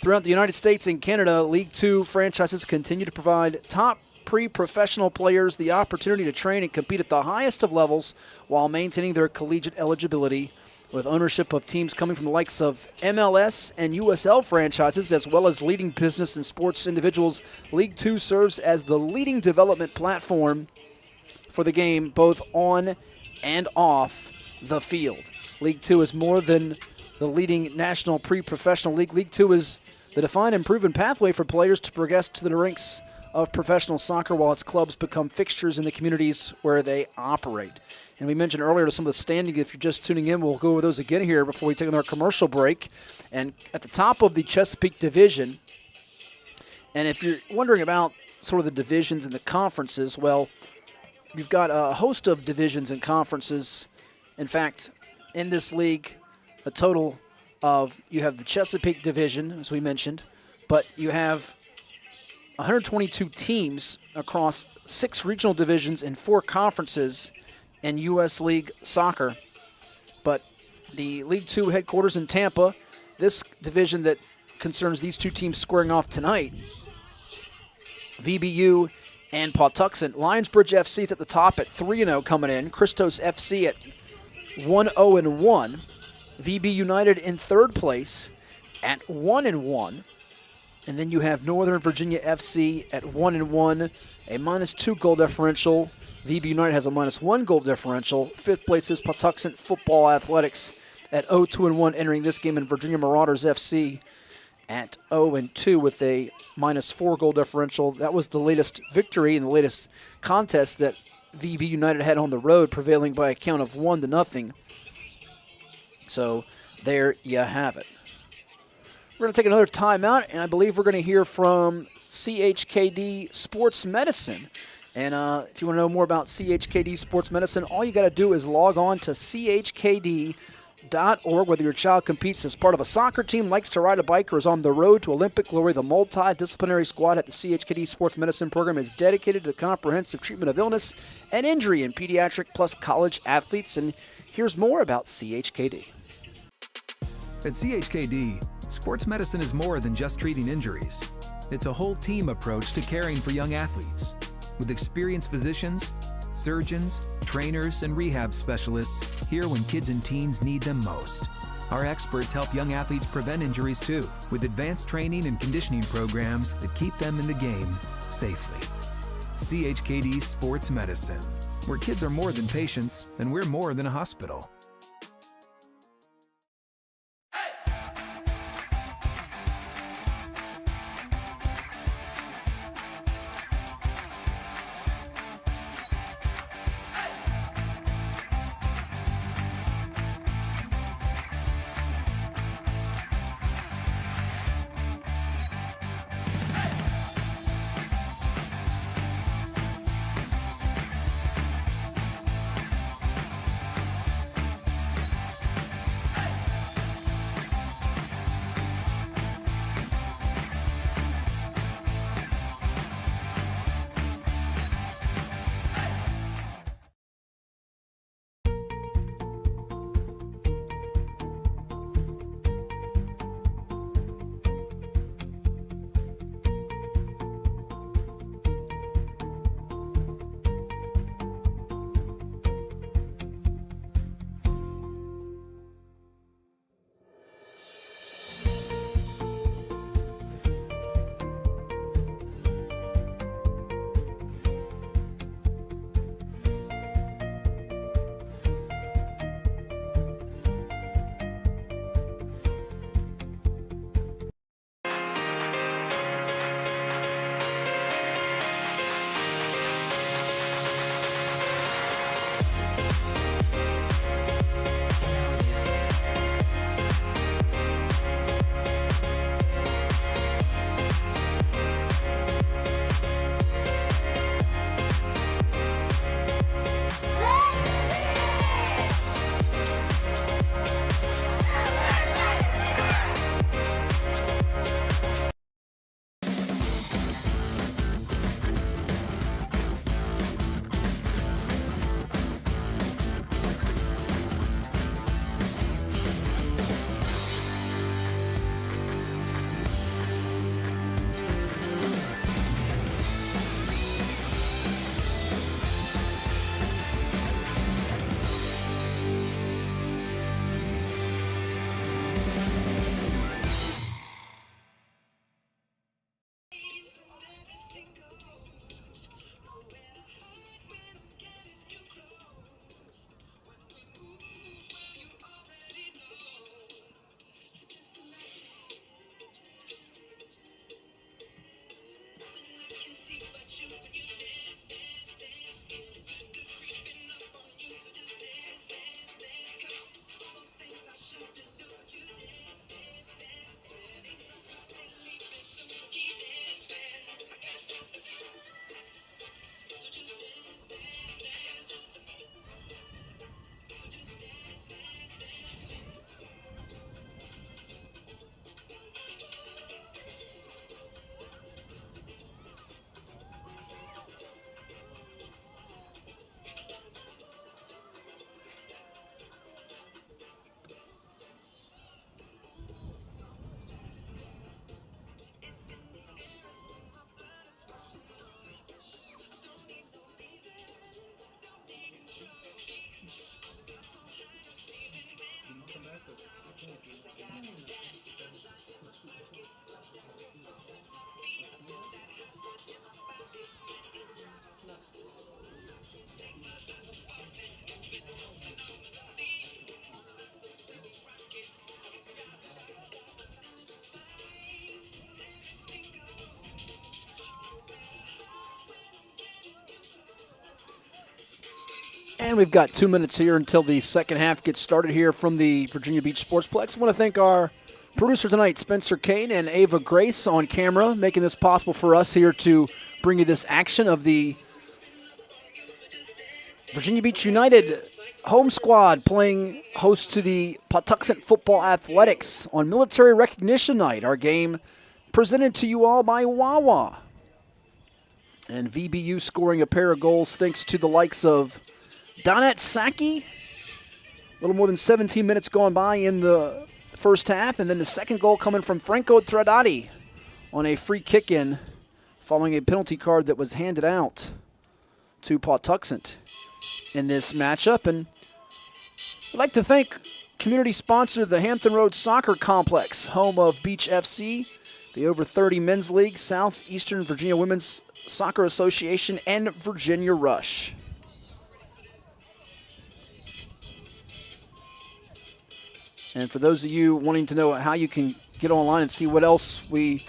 Throughout the United States and Canada, League 2 franchises continue to provide top pre-professional players the opportunity to train and compete at the highest of levels while maintaining their collegiate eligibility. with ownership of teams coming from the likes of MLS and USL franchises, as well as leading business and sports individuals. League Two serves as the leading development platform for the game, both on and off the field. League Two is more than the leading national pre-professional league. League Two is the defined and proven pathway for players to progress to the ranks of professional soccer while its clubs become fixtures in the communities where they operate. And we mentioned earlier some of the standings. If you're just tuning in, we'll go over those again here before we take another commercial break. And at the top of the Chesapeake Division, and if you're wondering about sort of the divisions and the conferences, well, you've got a host of divisions and conferences. In fact, in this league, a total of, you have the Chesapeake Division, as we mentioned, but you have 122 teams across 6 regional divisions and 4 conferences in U.S. League soccer. But the League Two headquarters in Tampa, this division that concerns these 2 teams squaring off tonight, VBU and Patuxent. Lionsbridge FC is at the top at 3-0 coming in. Christos FC at 1-0-1. VB United in third place at 1-1. And then you have Northern Virginia FC at 1-1, a -2 goal differential. VB United has a -1 goal differential. Fifth place is Patuxent Football Athletics at 0-2-1, entering this game, in Virginia Marauders FC at 0-2 with a -4 goal differential. That was the latest victory in the latest contest that VB United had on the road, prevailing by a count of 1-0. So there you have it. We're going to take another timeout, and I believe we're going to hear from CHKD Sports Medicine. And if you want to know more about CHKD Sports Medicine, all you got to do is log on to chkd.org. Whether your child competes as part of a soccer team, likes to ride a bike, or is on the road to Olympic glory, the multidisciplinary squad at the CHKD Sports Medicine program is dedicated to the comprehensive treatment of illness and injury in pediatric plus college athletes. And here's more about CHKD. At CHKD, sports medicine is more than just treating injuries. It's a whole team approach to caring for young athletes. With experienced physicians, surgeons, trainers, and rehab specialists here when kids and teens need them most. Our experts help young athletes prevent injuries too, with advanced training and conditioning programs that keep them in the game safely. CHKD Sports Medicine, where kids are more than patients and we're more than a hospital. And we've got 2 minutes here until the second half gets started here from the Virginia Beach Sportsplex. I want to thank our producer tonight, Spencer Kane and Ava Grace on camera, making this possible for us here to bring you this action of the Virginia Beach United home squad playing host to the Patuxent Football Athletics on Military Recognition Night. Our game presented to you all by Wawa. And VBU scoring a pair of goals thanks to the likes of Donat Saki. A little more than 17 minutes gone by in the first half, and then the second goal coming from Franco Tradati on a free kick-in following a penalty card that was handed out to Patuxent in this matchup. And I'd like to thank community sponsor the Hampton Road Soccer Complex, home of Beach FC, the Over 30 Men's League, Southeastern Virginia Women's Soccer Association, and Virginia Rush. And for those of you wanting to know how you can get online and see what else we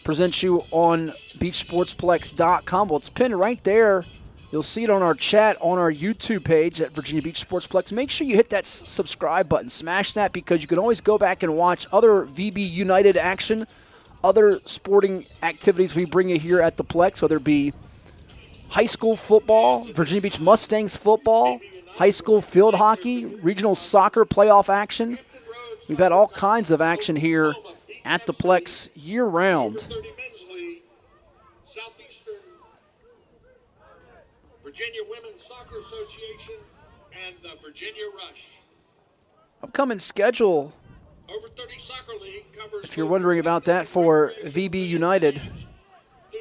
present you on beachsportsplex.com, well, it's pinned right there. You'll see it on our chat on our YouTube page at Virginia Beach Sportsplex. Make sure you hit that subscribe button. Smash that, because you can always go back and watch other VB United action, other sporting activities we bring you here at the Plex, whether it be high school football, Virginia Beach Mustangs football, high school field hockey, regional soccer playoff action. We've had all kinds of action here at the Plex year-round. Southeastern Virginia Women's Soccer Association and the Virginia Rush. Upcoming schedule, Over 30 Soccer League covers. if you're wondering about that for VB United,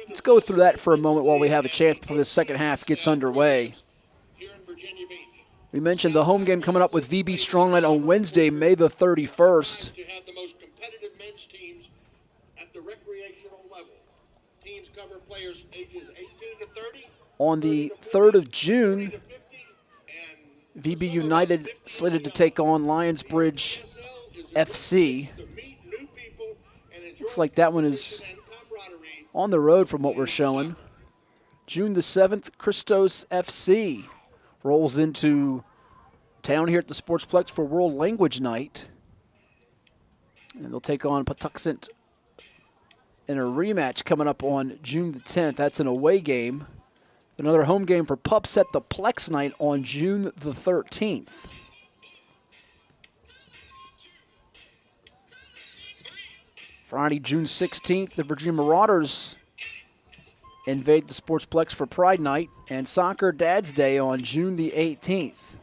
let's go through that for a moment while we have a chance before the second half gets underway. Here in Virginia Beach. We mentioned the home game coming up with VB Strongline on Wednesday, May the 31st. To have the most competitive men's teams at the recreational level. Teams cover players ages 18 to 30. On the 3rd of June, VB United slated to take on Lionsbridge FC. Looks like that one is on the road from what we're showing. June the 7th, Christos FC rolls into town here at the Sportsplex for World Language Night. And they'll take on Patuxent in a rematch coming up on June the 10th. That's an away game. Another home game for Pups at the Plex night on June the 13th. Friday, June 16th, the Virginia Marauders invade the Sportsplex for Pride Night, and Soccer Dad's Day on June the 18th.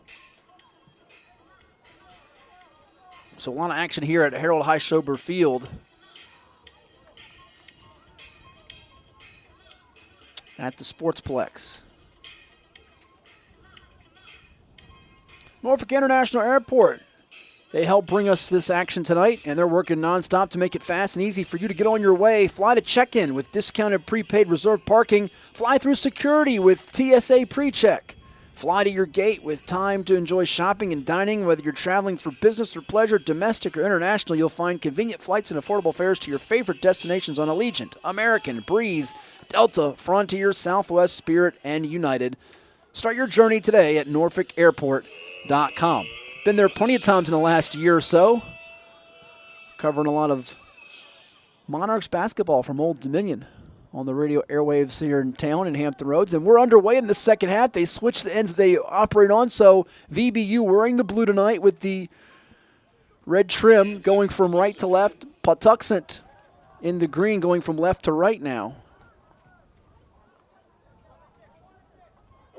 So a lot of action here at Harold Highshober Field. At the Sportsplex. Norfolk International Airport. They help bring us this action tonight, and they're working nonstop to make it fast and easy for you to get on your way. Fly to check-in with discounted prepaid reserved parking. Fly through security with TSA PreCheck. Fly to your gate with time to enjoy shopping and dining. Whether you're traveling for business or pleasure, domestic or international, you'll find convenient flights and affordable fares to your favorite destinations on Allegiant, American, Breeze, Delta, Frontier, Southwest, Spirit, and United. Start your journey today at norfolkairport.com. Been there plenty of times in the last year or so, covering a lot of Monarchs basketball from Old Dominion on the radio airwaves here in town in Hampton Roads. And we're underway in the second half. They switched the ends they operate on, so VBU wearing the blue tonight with the red trim going from right to left. Patuxent in the green going from left to right now.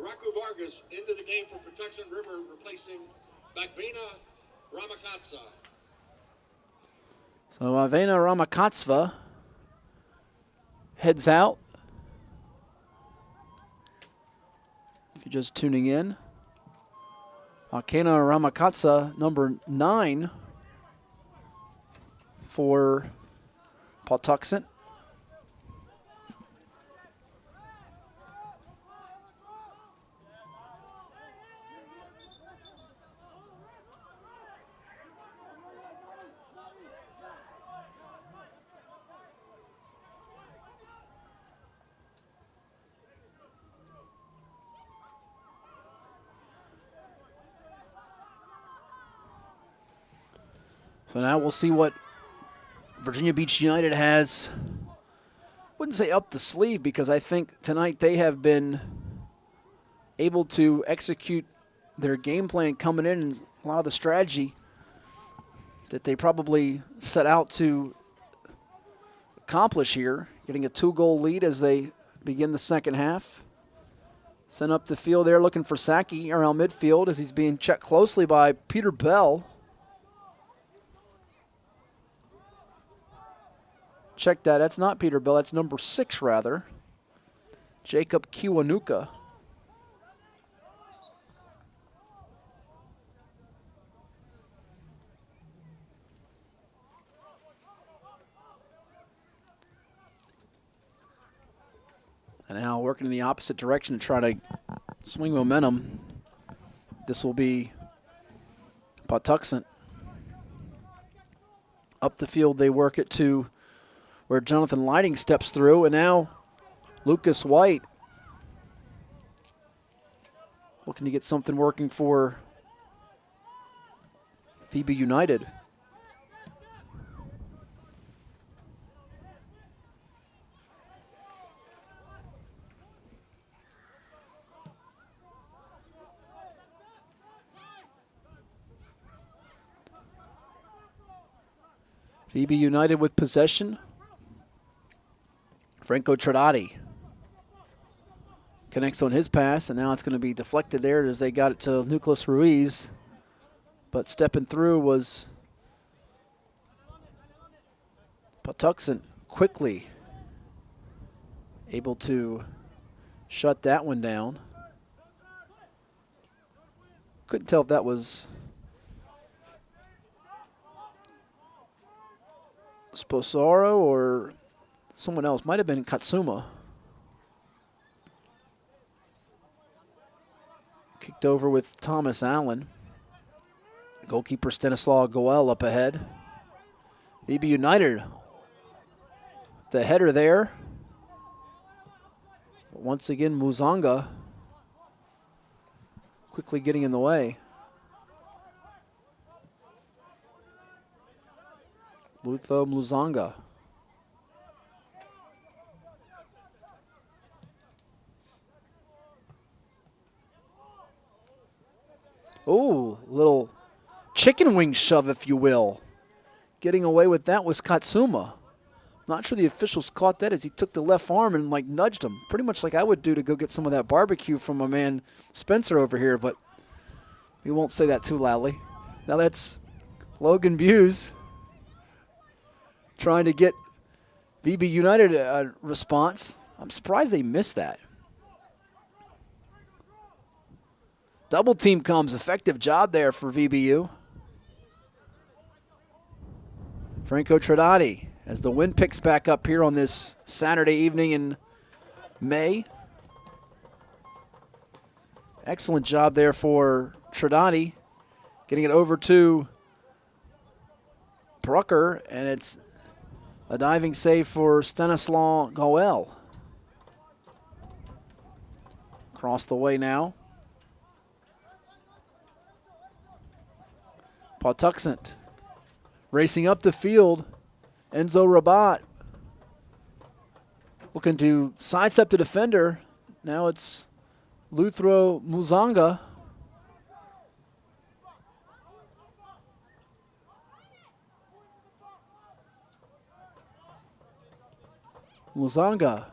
Araku Vargas into the game for Patuxent River, replacing Bagvina Ramakatsa. So Avena Ramakatsva heads out. If you're just tuning in, Akena Ramakatsa, number 9 for Patuxent. So now we'll see what Virginia Beach United has. Wouldn't say up the sleeve, because I think tonight they have been able to execute their game plan coming in, and a lot of the strategy that they probably set out to accomplish here, getting a 2-goal lead as they begin the second half. Sent up the field there looking for Saki around midfield as he's being checked closely by Peter Bell. Check that. That's not Peter Bell. That's number 6, rather. Jacob Kiwanuka. And now working in the opposite direction to try to swing momentum. This will be Patuxent. Up the field, they work it to where Jonathan Lighting steps through, and now Lucas White looking to get something working for VB United. VB United with possession. Franco Tradati connects on his pass, and now it's going to be deflected there as they got it to Nicolas Ruiz. But stepping through was Patuxent, quickly able to shut that one down. Couldn't tell if that was Sposaro or someone else. Might have been Katsuma. Kicked over with Thomas Allen. Goalkeeper Stanislaw Goel up ahead. VB United, the header there. But once again, Muzanga quickly getting in the way. Lutho Muzanga. Oh, little chicken wing shove, if you will. Getting away with that was Katsuma. Not sure the officials caught that as he took the left arm and like nudged him. Pretty much like I would do to go get some of that barbecue from my man Spencer over here, but we won't say that too loudly. Now that's Logan Buse trying to get VB United a response. I'm surprised they missed that. Double team comes. Effective job there for VBU. Franco Tradati as the wind picks back up here on this Saturday evening in May. Excellent job there for Tradati. Getting it over to Brucker, and it's a diving save for Stanislaw Goel. Across the way now. Patuxent racing up the field. Enzo Rabat looking to sidestep the defender. Now it's Luthro Muzanga. Muzanga.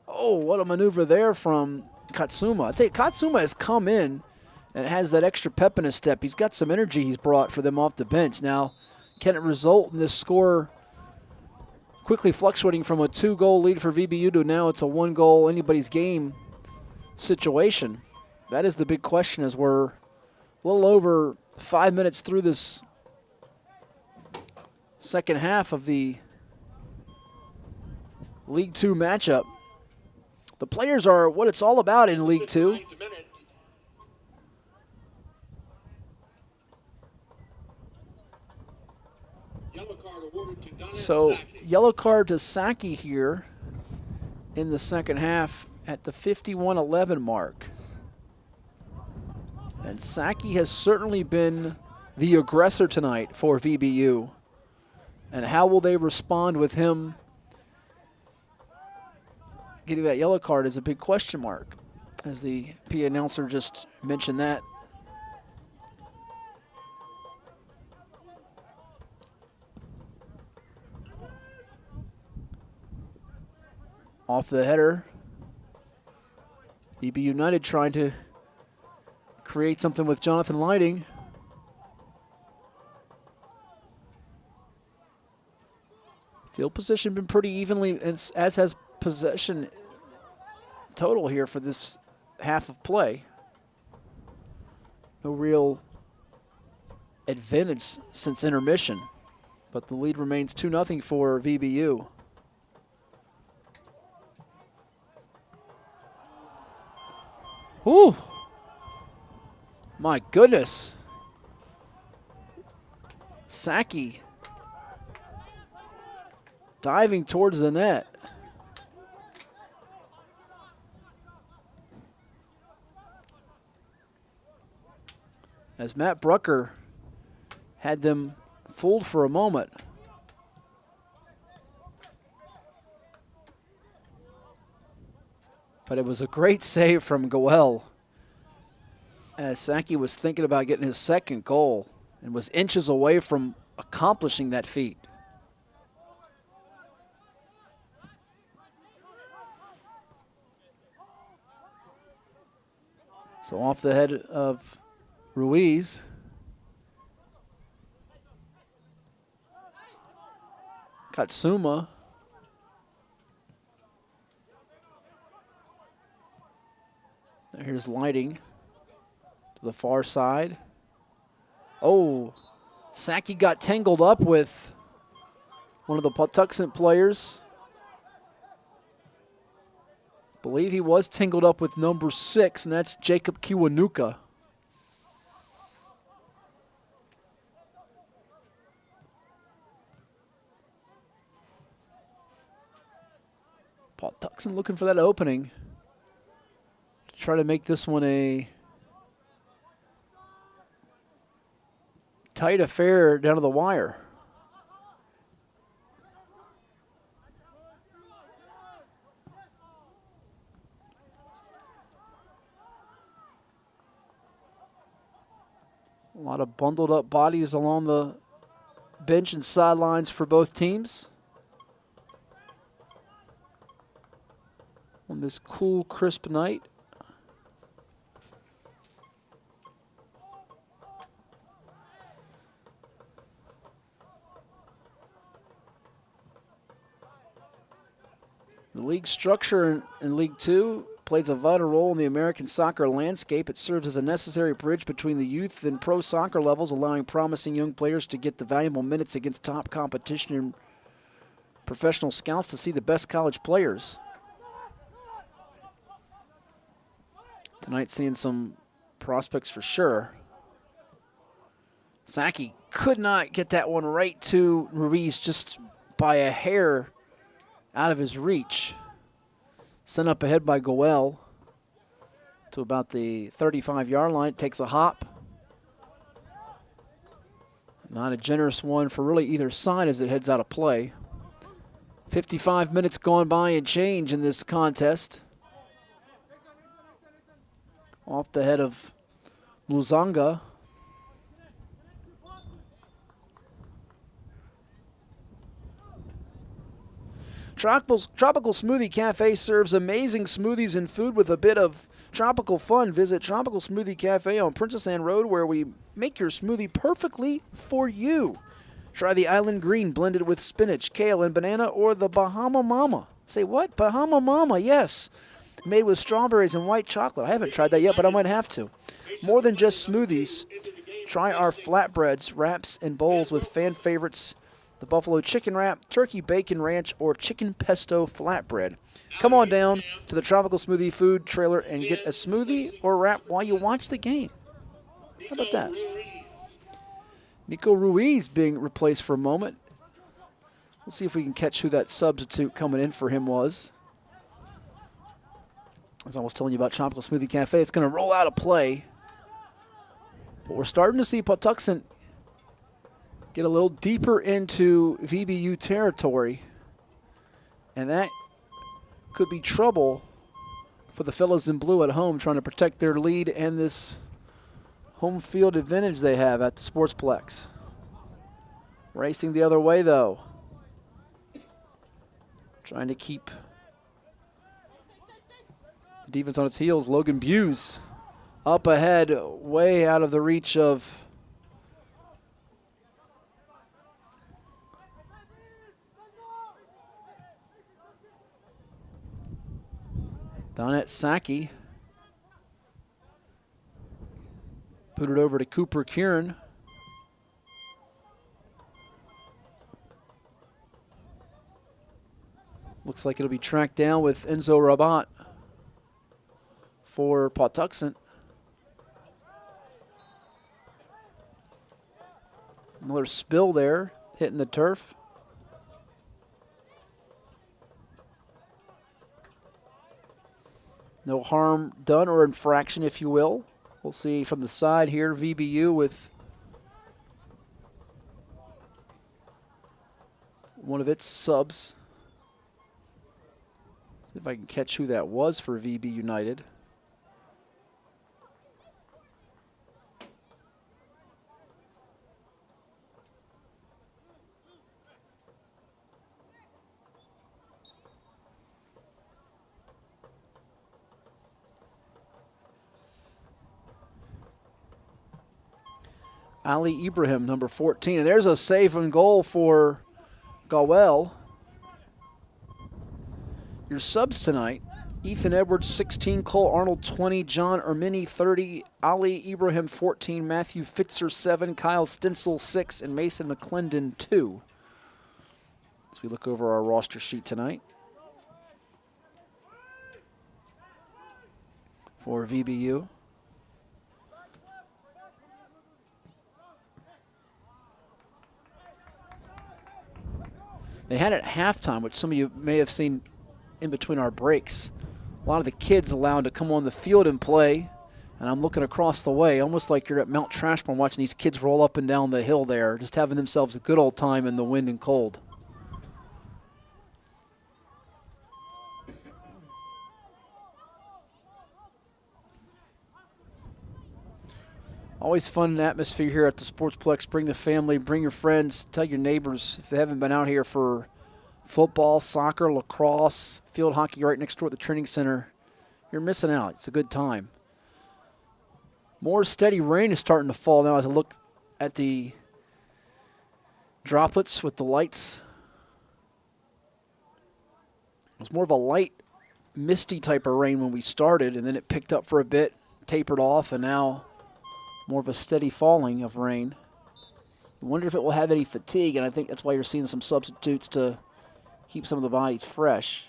Oh, what a maneuver there from Katsuma. I tell you, Katsuma has come in and has that extra pep in his step. He's got some energy he's brought for them off the bench. Now, can it result in this score quickly fluctuating from a 2-goal lead for VBU to now it's a 1-goal anybody's game situation? That is the big question as we're a little over 5 minutes through this second half of the League Two matchup. The players are what it's all about in League Two. So, yellow card to Saki here in the second half at the 51-11 mark. And Saki has certainly been the aggressor tonight for VBU. And how will they respond with him getting that yellow card is a big question mark, as the PA announcer just mentioned that. Off the header. VB United trying to create something with Jonathan Lighting. Field position been pretty evenly, as has possession total here for this half of play. No real advantage since intermission, but the lead remains 2-0 for VBU. Whew. My goodness. Saki diving towards the net. As Matt Brucker had them fooled for a moment. But it was a great save from Goel, as Saki was thinking about getting his second goal and was inches away from accomplishing that feat. So off the head of Ruiz. Katsuma. Here's Lighting to the far side. Oh, Saki got tangled up with one of the Patuxent players. I believe he was tangled up with number 6, and that's Jacob Kiwanuka. Patuxent looking for that opening. Try to make this one a tight affair down to the wire. A lot of bundled up bodies along the bench and sidelines for both teams on this cool, crisp night. The league structure in League Two plays a vital role in the American soccer landscape. It serves as a necessary bridge between the youth and pro soccer levels, allowing promising young players to get the valuable minutes against top competition and professional scouts to see the best college players. Tonight seeing some prospects for sure. Saki could not get that one right to Ruiz, just by a hair out of his reach. Sent up ahead by Goel to about the 35-yard line. Takes a hop. Not a generous one for really either side as it heads out of play. 55 minutes gone by and change in this contest. Off the head of Luzanga. Tropical Smoothie Cafe serves amazing smoothies and food with a bit of tropical fun. Visit Tropical Smoothie Cafe on Princess Anne Road, where we make your smoothie perfectly for you. Try the Island Green blended with spinach, kale, and banana, or the Bahama Mama. Say what? Bahama Mama, yes. Made with strawberries and white chocolate. I haven't tried that yet, but I might have to. More than just smoothies, try our flatbreads, wraps, and bowls with fan favorites, the buffalo chicken wrap, turkey bacon ranch, or chicken pesto flatbread. Come on down to the Tropical Smoothie food trailer and get a smoothie or wrap while you watch the game. How about that? Nico Ruiz being replaced for a moment. We'll see if we can catch who that substitute coming in for him was. As I was telling you about Tropical Smoothie Cafe, it's going to roll out a play. But we're starting to see Patuxent get a little deeper into VBU territory, and that could be trouble for the fellas in blue at home trying to protect their lead and this home field advantage they have at the Sportsplex. Racing the other way, though. Trying to keep the defense on its heels. Logan Buse up ahead, way out of the reach of Donette Saki. Put it over to Cooper Kieran. Looks like it'll be tracked down with Enzo Rabat for Patuxent. Another spill there, hitting the turf. No harm done or infraction, if you will. We'll see from the side here, VBU with one of its subs. See if I can catch who that was for VB United. Ali Ibrahim, number 14. And there's a save and goal for Gawel. Your subs tonight: Ethan Edwards, 16, Cole Arnold, 20, John Ermini, 30, Ali Ibrahim, 14, Matthew Fitzer, 7, Kyle Stinsel, 6, and Mason McClendon, 2. As we look over our roster sheet tonight for VBU. They had it at halftime, which some of you may have seen in between our breaks. A lot of the kids allowed to come on the field and play, and I'm looking across the way, almost like you're at Mount Trashburn watching these kids roll up and down the hill there, just having themselves a good old time in the wind and cold. Always fun atmosphere here at the Sportsplex. Bring the family, bring your friends, tell your neighbors if they haven't been out here for football, soccer, lacrosse, field hockey right next door at the training center. You're missing out. It's a good time. More steady rain is starting to fall now as I look at the droplets with the lights. It was more of a light, misty type of rain when we started, and then it picked up for a bit, tapered off, and now more of a steady falling of rain. I wonder if it will have any fatigue, and I think that's why you're seeing some substitutes to keep some of the bodies fresh.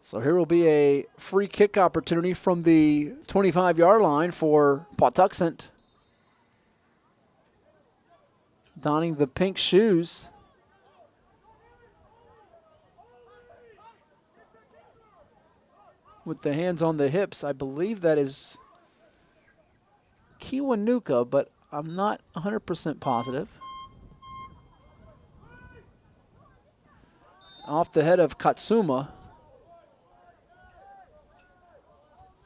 So here will be a free kick opportunity from the 25-yard line for Patuxent. Donning the pink shoes. With the hands on the hips, I believe that is Kiwanuka, but I'm not 100% positive. Off the head of Katsuma.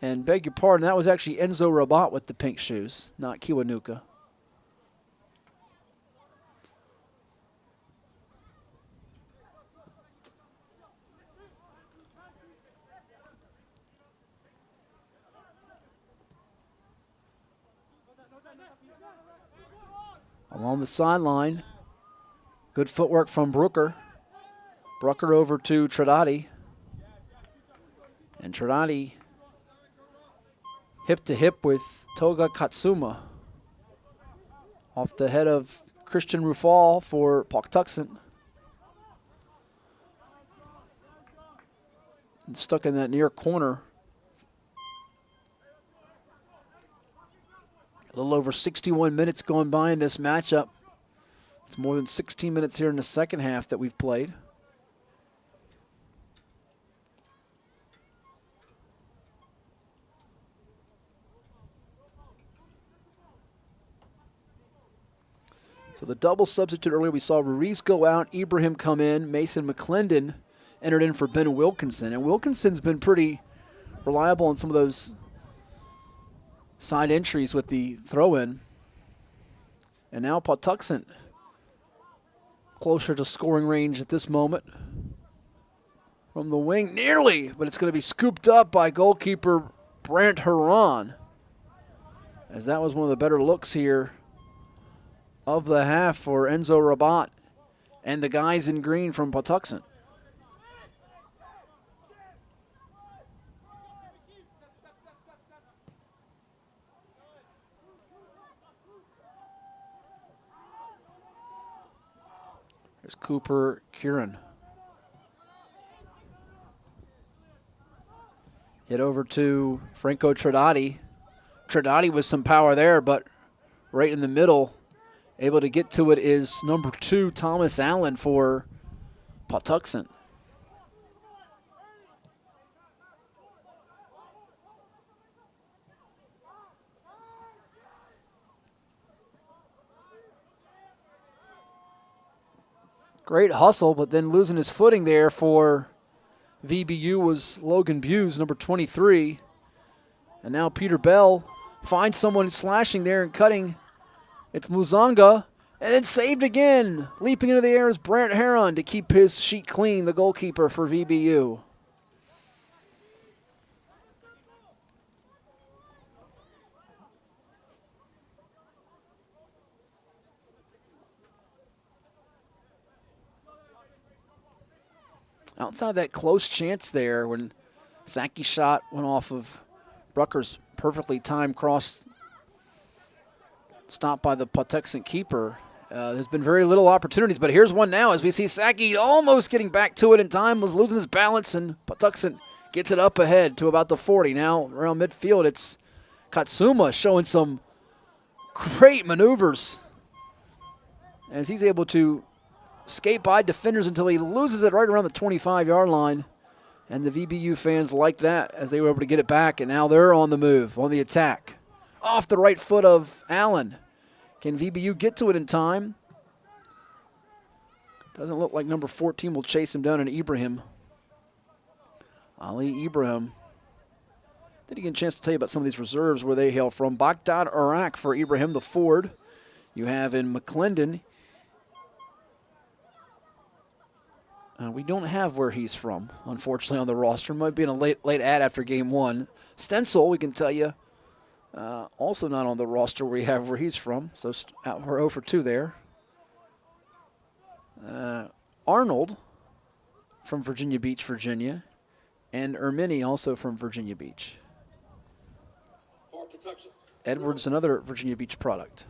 And beg your pardon, that was actually Enzo Rabat with the pink shoes, not Kiwanuka. Along the sideline, good footwork from Brooker. Brooker over to Tradati. And Tradati hip to hip with Toga Katsuma. Off the head of Christian Rufal for Patuxent. And stuck in that near corner. A little over 61 minutes going by in this matchup. It's more than 16 minutes here in the second half that we've played. So the double substitute earlier, we saw Ruiz go out, Ibrahim come in, Mason McClendon entered in for Ben Wilkinson. And Wilkinson's been pretty reliable on some of those side entries with the throw-in. And now Patuxent closer to scoring range at this moment. From the wing, nearly, but it's going to be scooped up by goalkeeper Brant Huron. As that was one of the better looks here of the half for Enzo Rabat and the guys in green from Patuxent. There's Cooper Kieran. Hit over to Franco Tradati. Tradati with some power there, but right in the middle, able to get to it is number 2, Thomas Allen for Patuxent. Great hustle, but then losing his footing there for VBU was Logan Buse, number 23. And now Peter Bell finds someone slashing there and cutting. It's Muzanga, and then saved again. Leaping into the air is Brant Heron to keep his sheet clean, the goalkeeper for VBU. Outside of that close chance there when Saki's shot went off of Brucker's perfectly timed cross, stopped by the Patuxent keeper. There's been very little opportunities, but here's one now as we see Saki almost getting back to it in time, was losing his balance, and Patuxent gets it up ahead to about the 40. Now around midfield, it's Katsuma showing some great maneuvers as he's able to skate by defenders until he loses it right around the 25-yard line. And the VBU fans liked that as they were able to get it back, and now they're on the move, on the attack. Off the right foot of Allen. Can VBU get to it in time? Doesn't look like number 14 will chase him down in Ibrahim. Ali Ibrahim. Did he get a chance to tell you about some of these reserves where they hail from? Baghdad, Iraq for Ibrahim, the forward. You have in McClendon. We don't have where he's from, unfortunately, on the roster. Might be in a late ad after game one. Stencil, we can tell you, also not on the roster we have where he's from. So we're 0 for 2 there. Arnold from Virginia Beach, Virginia. And Ermini also from Virginia Beach. Edwards, another Virginia Beach product.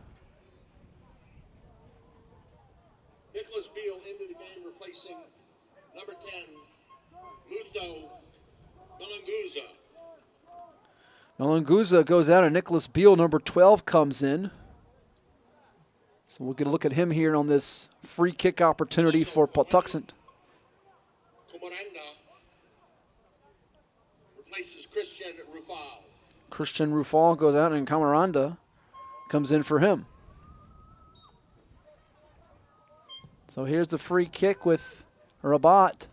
Nicholas Beal into the game, replacing number 10, Muto Melanguza. Melanguza goes out, and Nicholas Beal, number 12, comes in. So we'll get a look at him here on this free kick opportunity for Patuxent. Kumaranda replaces Christian Rufal. Christian Rufal goes out, and Camaranda comes in for him. So here's the free kick with Rabat.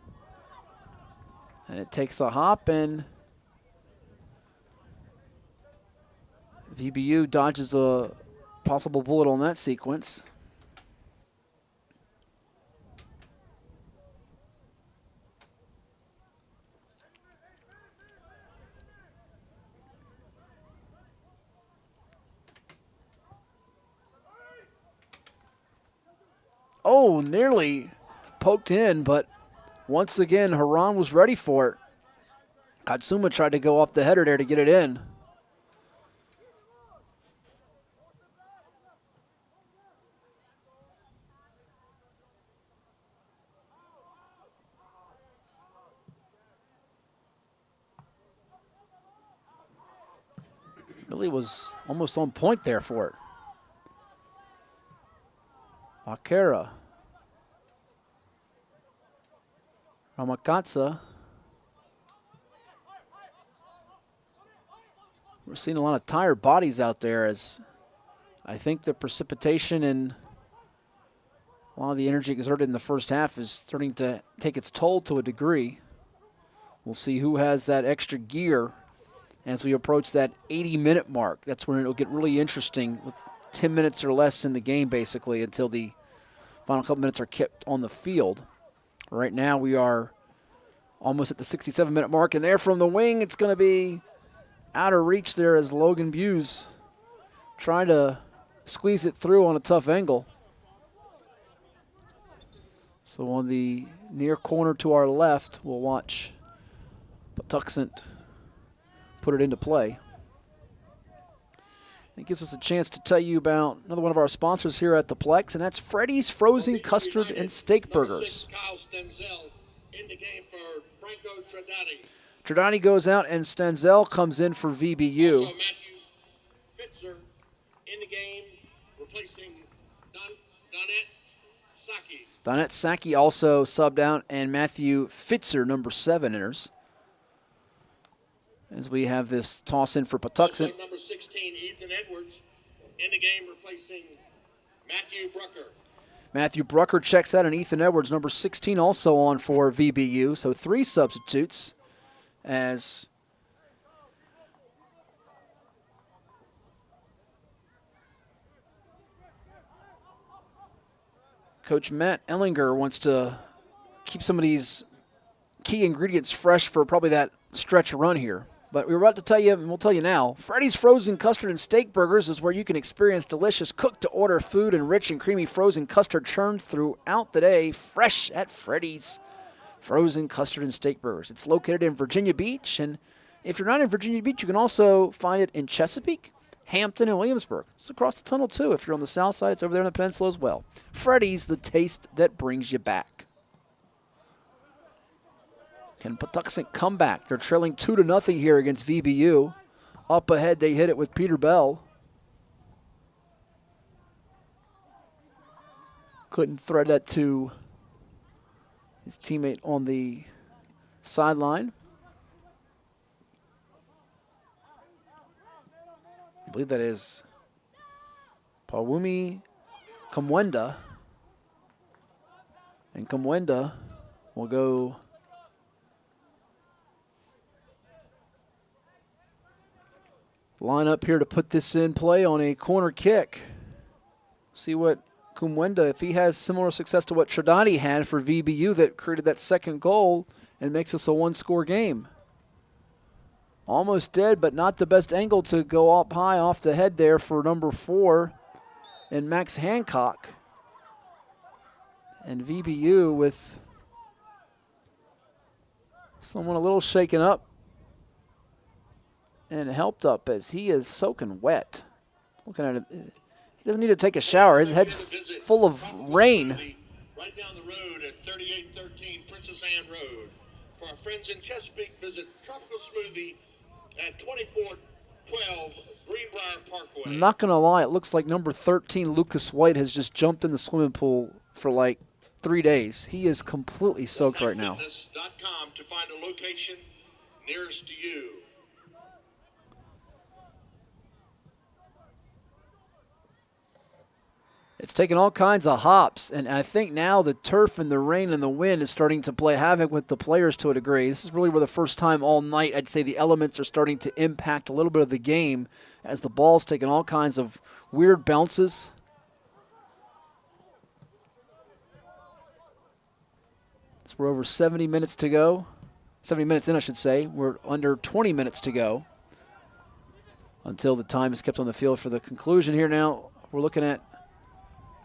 And it takes a hop, and VBU dodges a possible bullet on that sequence. Oh, nearly poked in, but once again, Haran was ready for it. Katsuma tried to go off the header there to get it in. Really was almost on point there for it. Akera. Ramakatsa. We're seeing a lot of tired bodies out there, as I think the precipitation and a lot of the energy exerted in the first half is starting to take its toll to a degree. We'll see who has that extra gear as we approach that 80-minute mark. That's when it'll get really interesting with 10 minutes or less in the game, basically, until the final couple minutes are kept on the field. Right now we are almost at the 67-minute mark, and there from the wing it's going to be out of reach there as Logan Buse trying to squeeze it through on a tough angle. So on the near corner to our left, we'll watch Patuxent put it into play. It gives us a chance to tell you about another one of our sponsors here at the Plex, and that's Freddy's Frozen Custard and Steak Burgers. Tradani goes out, and Stenzel comes in for VBU. Also Matthew Fitzer in the game, replacing Donette Saki. Donette Saki also subbed out, and Matthew Fitzer, number 7, enters. As we have this toss in for Patuxent. Also number 16, Ethan Edwards, in the game, replacing Matthew Brucker. Matthew Brucker checks out, and Ethan Edwards, number 16, also on for VBU. So 3 substitutes as Coach Matt Ellinger wants to keep some of these key ingredients fresh for probably that stretch run here. But we were about to tell you, and we'll tell you now, Freddy's Frozen Custard and Steak Burgers is where you can experience delicious cooked-to-order food and rich and creamy frozen custard churned throughout the day, fresh at Freddy's Frozen Custard and Steak Burgers. It's located in Virginia Beach, and if you're not in Virginia Beach, you can also find it in Chesapeake, Hampton, and Williamsburg. It's across the tunnel, too. If you're on the south side, it's over there on the peninsula as well. Freddy's, the taste that brings you back. Can Patuxent come back? They're trailing 2-0 here against VBU. Up ahead, they hit it with Peter Bell. Couldn't thread that to his teammate on the sideline. I believe that is Pawumi Kamwenda. And Kamwenda will go line up here to put this in play on a corner kick. See what Kumwenda, if he has similar success to what Tradani had for VBU that created that second goal and makes this a one-score game. Almost dead, but not the best angle to go up high off the head there for number 4 and Max Hancock. And VBU with someone a little shaken up and helped up as he is soaking wet. Looking at him, he doesn't need to take a shower. His head's full of rain. Right down the road at 3813 Princess Anne Road. For our friends in Chesapeake, visit Tropical Smoothie at 2412 Greenbrier Parkway. I'm not going to lie, it looks like number 13, Lucas White, has just jumped in the swimming pool for like 3 days. He is completely soaked right now. MacFitness.com to find a location nearest to you. It's taken all kinds of hops, and I think now the turf and the rain and the wind is starting to play havoc with the players to a degree. This is really where the first time all night I'd say the elements are starting to impact a little bit of the game as the ball's taking all kinds of weird bounces. So we're over 70 minutes to go. 70 minutes in, I should say. We're under 20 minutes to go until the time is kept on the field for the conclusion here. Now we're looking at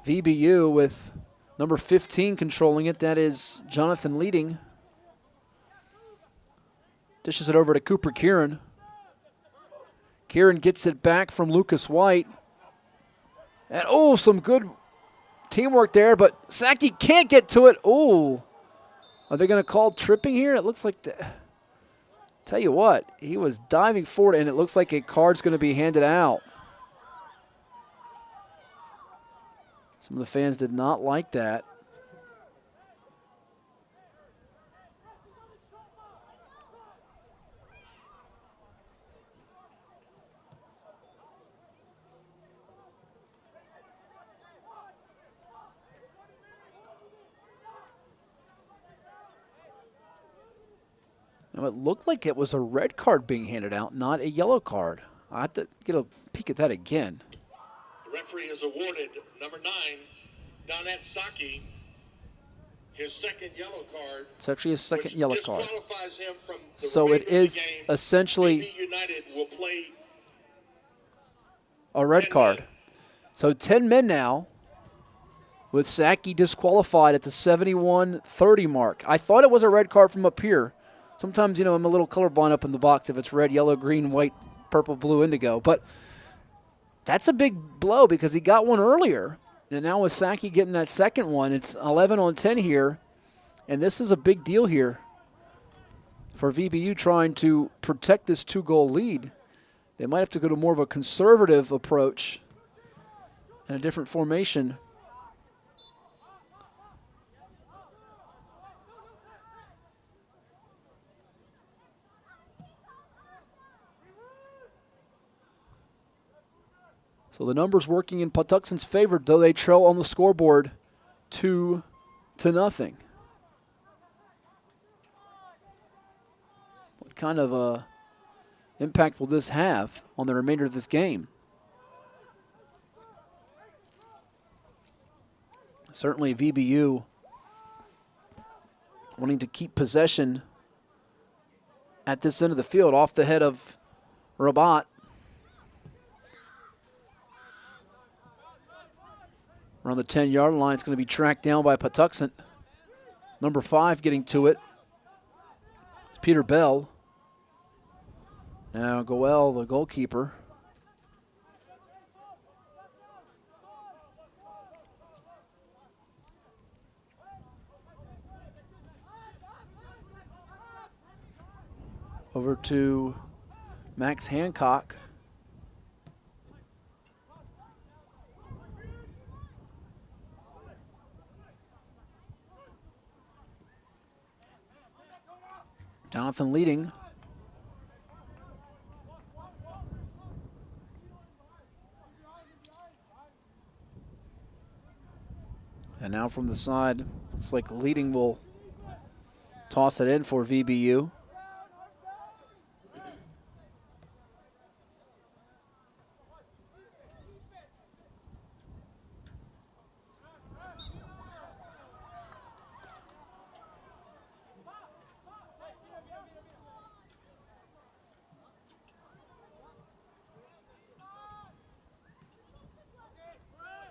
VBU with number 15 controlling it. That is Jonathan Leading. Dishes it over to Cooper Kieran. Kieran gets it back from Lucas White. And, oh, some good teamwork there, but Saki can't get to it. Oh, are they going to call tripping here? It looks like, tell you what, he was diving forward, and it looks like a card's going to be handed out. Some of the fans did not like that. Now, it looked like it was a red card being handed out, not a yellow card. I have to get a peek at that again. The referee has awarded number 9, Donat Saki, his second yellow card. It's actually a second yellow card. Disqualifies him from the So it remainder of is the game. essentially VB United will play a red 10 card. men. So 10 men now, with Saki disqualified at the 71-30 mark. I thought it was a red card from up here. Sometimes, I'm a little colorblind up in the box if it's red, yellow, green, white, purple, blue, indigo. But that's a big blow because he got one earlier. And now with Saki getting that second one, it's 11-10 here. And this is a big deal here for VBU trying to protect this 2-goal lead. They might have to go to more of a conservative approach and a different formation. So the numbers working in Patuxent's favor, though they trail on the scoreboard 2-0. What kind of impact will this have on the remainder of this game? Certainly VBU wanting to keep possession at this end of the field off the head of Rabat. Around the 10-yard line, it's going to be tracked down by Patuxent. Number 5 getting to it. It's Peter Bell. Now Goel, the goalkeeper. Over to Max Hancock. Jonathan leading. And now from the side, looks like leading will toss it in for VBU.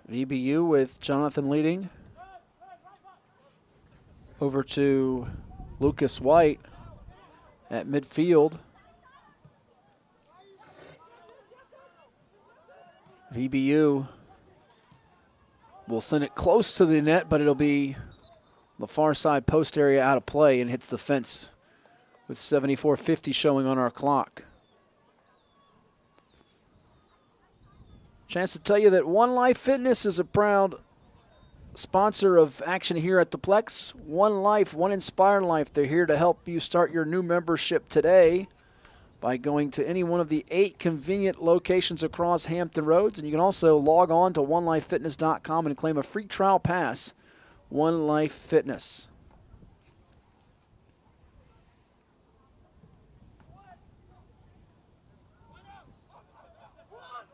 VBU with Jonathan leading. Over to Lucas White at midfield. VBU will send it close to the net, but it'll be the far side post area out of play and hits the fence with 74:50 showing on our clock. Chance to tell you that One Life Fitness is a proud sponsor of action here at the Plex. One Life, One Inspired Life. They're here to help you start your new membership today by going to any one of the 8 convenient locations across Hampton Roads. And you can also log on to onelifefitness.com and claim a free trial pass. One Life Fitness.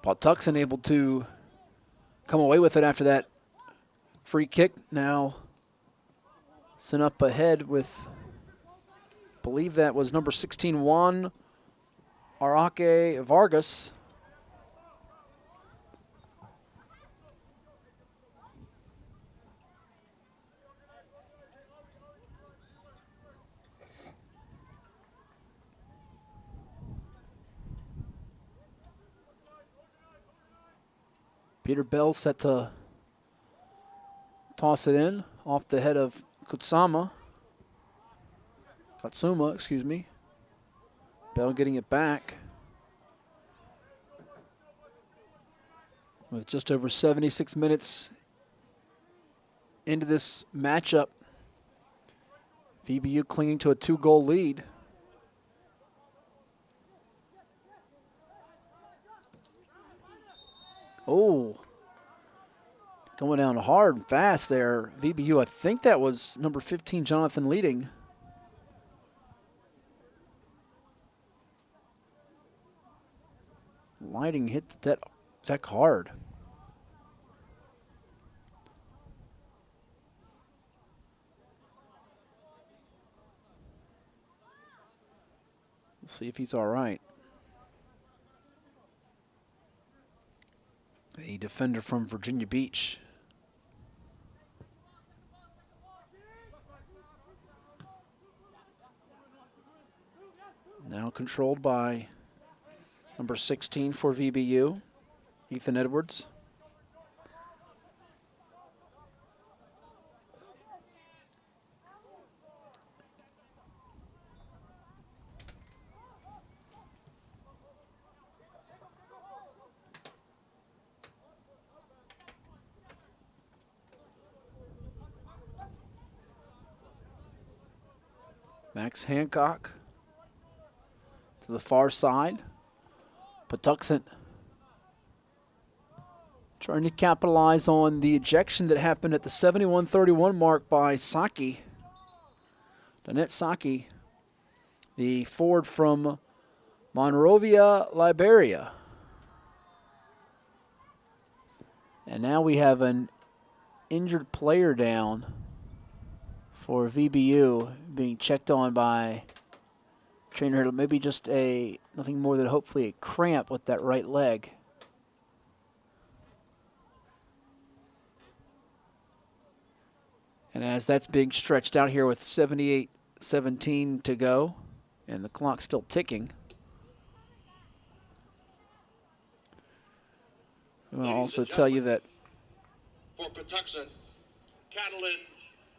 Patuxent able to come away with it after that free kick. Now sent up ahead with, I believe that was number 16, Juan Araque Vargas. Peter Bell set to toss it in off the head of Katsuma, excuse me. Bell getting it back. With just over 76 minutes into this matchup. VBU clinging to a 2-goal lead. Oh, going down hard and fast there. VBU, I think that was number 15, Jonathan Leading. Lighting hit that deck hard. We'll see if he's all right. The defender from Virginia Beach. Now controlled by number 16 for VBU, Ethan Edwards. Max Hancock to the far side. Patuxent trying to capitalize on the ejection that happened at the 71-31 mark by Saki. Donette Saki, the forward from Monrovia, Liberia. And now we have an injured player down for VBU being checked on by trainer. Maybe just nothing more than hopefully a cramp with that right leg. And as that's being stretched out here with 78-17 to go and the clock still ticking, I'm going to also tell you that for Patuxent, Catalin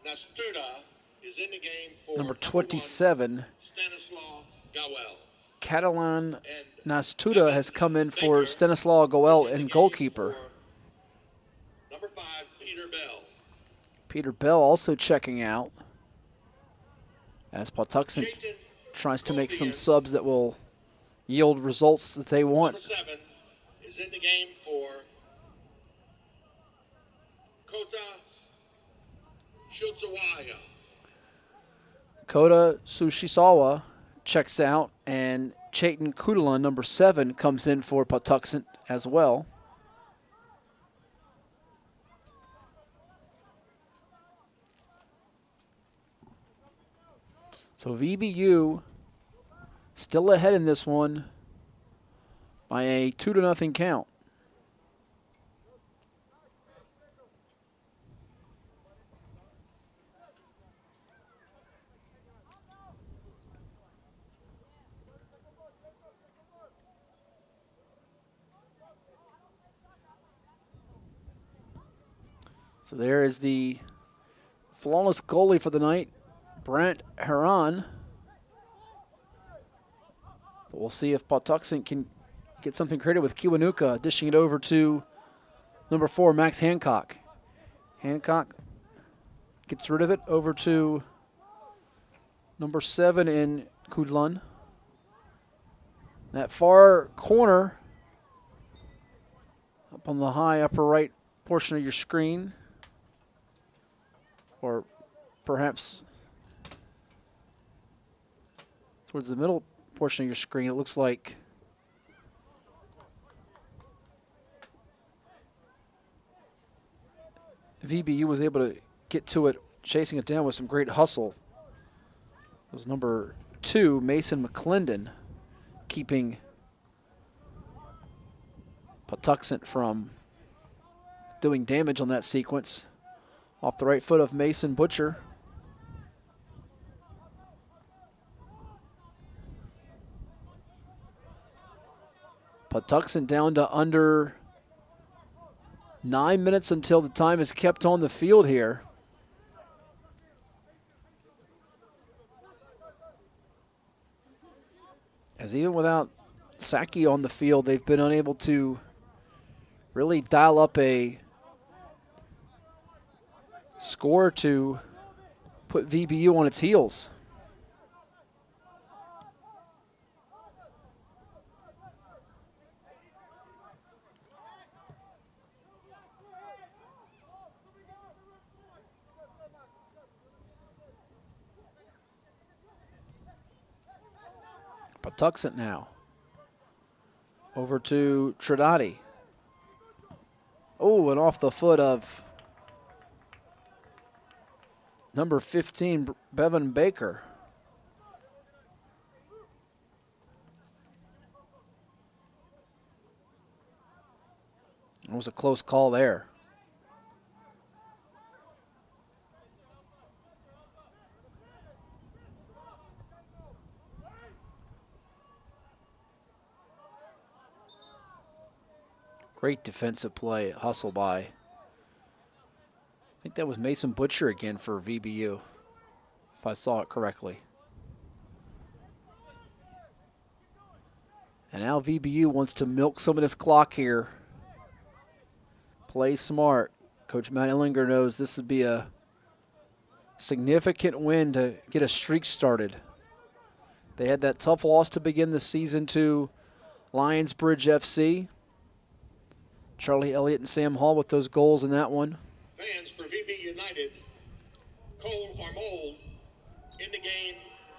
Nastuda is in the game for number 27, Stanislaw Gowell. Catalan Nastuda has come in for Stanislaw Goel and goalkeeper. Number 5, Peter Bell. Peter Bell also checking out as Patuxent tries to make some subs that will yield results that they want. Number 7 is in the game for Kota Shutsuwaya. Kota Sushisawa checks out, and Chayton Kudala, number 7, comes in for Patuxent as well. So VBU still ahead in this one by a 2-0 count. So there is the flawless goalie for the night, Brant Heron. But we'll see if Patuxent can get something creative with Kiwanuka, dishing it over to number 4, Max Hancock. Hancock gets rid of it over to number 7 in Kudlan. That far corner, up on the high upper right portion of your screen, or perhaps towards the middle portion of your screen, it looks like VBU was able to get to it, chasing it down with some great hustle. It was number 2, Mason McClendon, keeping Patuxent from doing damage on that sequence. Off the right foot of Mason Butcher. Patuxent down to under 9 minutes until the time is kept on the field here. As even without Saki on the field, they've been unable to really dial up a score to put VBU on its heels. Patuxent now. Over to Trinidadi. Oh, and off the foot of number 15, Bevan Baker. It was a close call there. Great defensive play, hustle by. I think that was Mason Butcher again for VBU, if I saw it correctly. And now VBU wants to milk some of this clock here. Play smart. Coach Matt Ellinger knows this would be a significant win to get a streak started. They had that tough loss to begin the season to Lionsbridge FC. Charlie Elliott and Sam Hall with those goals in that one. Fans for VB United, Cole Arnold in the game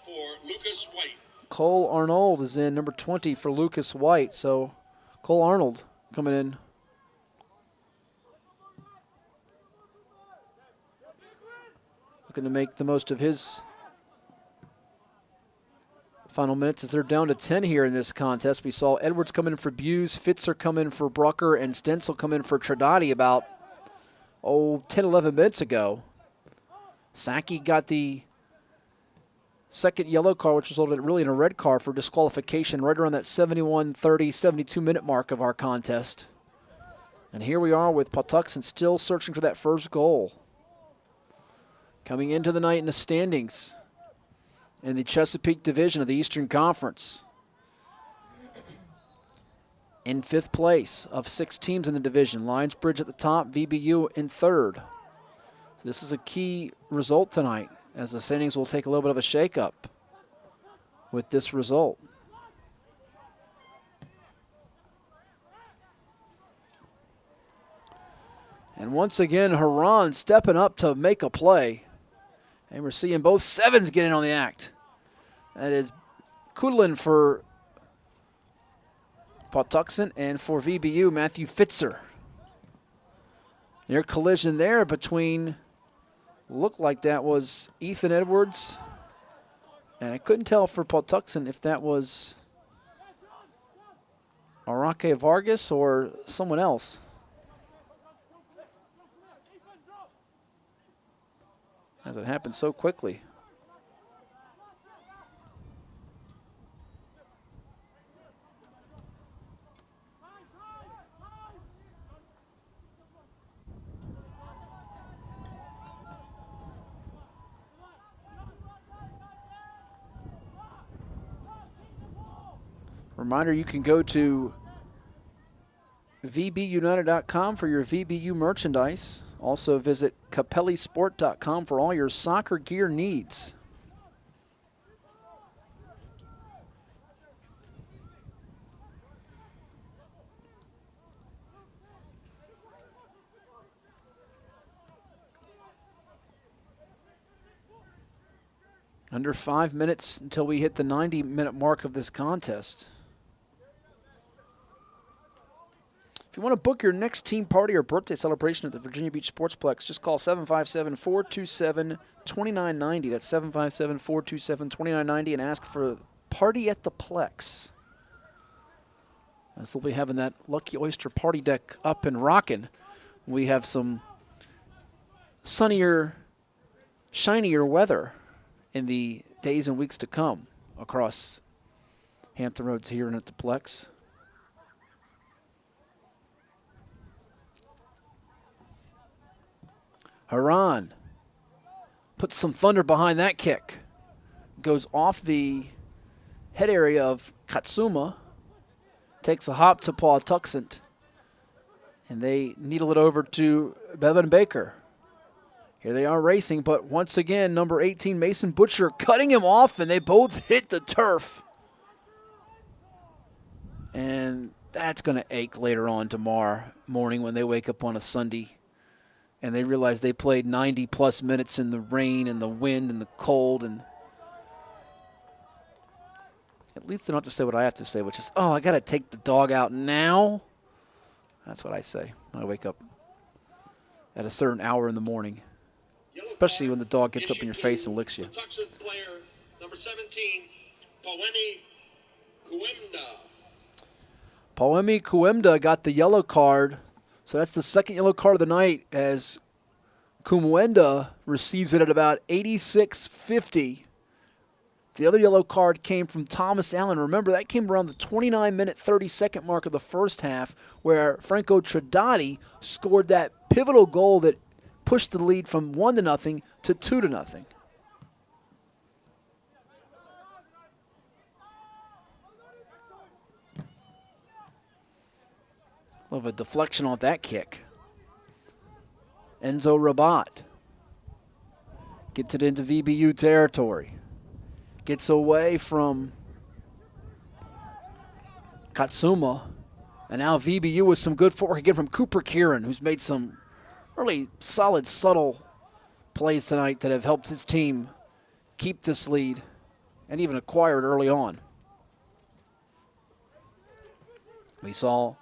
for Lucas White. Cole Arnold is in, number 20 for Lucas White. So Cole Arnold coming in. Looking to make the most of his final minutes as they're down to 10 here in this contest. We saw Edwards come in for Buse, Fitzer come in for Brucker, and Stencil come in for Trinidadi about 10, 11 minutes ago. Saki got the second yellow card, which resulted really in a red card for disqualification right around that 71, 30, 72-minute mark of our contest. And here we are with Patuxent still searching for that first goal. Coming into the night in the standings in the Chesapeake Division of the Eastern Conference. In 5th place of 6 teams in the division. Lionsbridge at the top, VBU in 3rd. So this is a key result tonight, as the standings will take a little bit of a shakeup with this result. And once again, Haran stepping up to make a play. And we're seeing both sevens get in on the act. That is Kudlin for Patuxent and for VBU, Matthew Fitzer. Near collision there between, looked like that was Ethan Edwards. And I couldn't tell for Patuxent if that was Araque Vargas or someone else. As it happened so quickly. Reminder, you can go to vbunited.com for your VBU merchandise. Also visit capellisport.com for all your soccer gear needs. Under 5 minutes until we hit the 90-minute mark of this contest. If you want to book your next team party or birthday celebration at the Virginia Beach Sportsplex, just call 757-427-2990. That's 757-427-2990 and ask for Party at the Plex. As they'll be having that Lucky Oyster party deck up and rocking. We have some sunnier, shinier weather in the days and weeks to come across Hampton Roads here and at the Plex. Haran puts some thunder behind that kick. Goes off the head area of Katsuma. Takes a hop to Patuxent. And they needle it over to Bevan Baker. Here they are racing, but once again, number 18, Mason Butcher, cutting him off, and they both hit the turf. And that's going to ache later on tomorrow morning when they wake up on a Sunday and they realize they played 90-plus minutes in the rain and the wind and the cold. And at least they don't have to say what I have to say, which is, oh, I got to take the dog out now. That's what I say when I wake up at a certain hour in the morning, especially when the dog gets up in your face and licks you. Patuxent player, number 17, Poemi Kuemda. Poemi Kuemda got the yellow card, so that's the second yellow card of the night as Kuemda receives it at about 86:50. The other yellow card came from Thomas Allen. Remember, that came around the 29-minute, 30-second mark of the first half where Franco Tradati scored that pivotal goal that pushed the lead from 1-0 to 2-0. Love a deflection off that kick. Enzo Rabat gets it into VBU territory. Gets away from Katsuma. And now VBU with some good footwork again from Cooper Kieran, who's made some really solid, subtle plays tonight that have helped his team keep this lead and even acquire it early on. We saw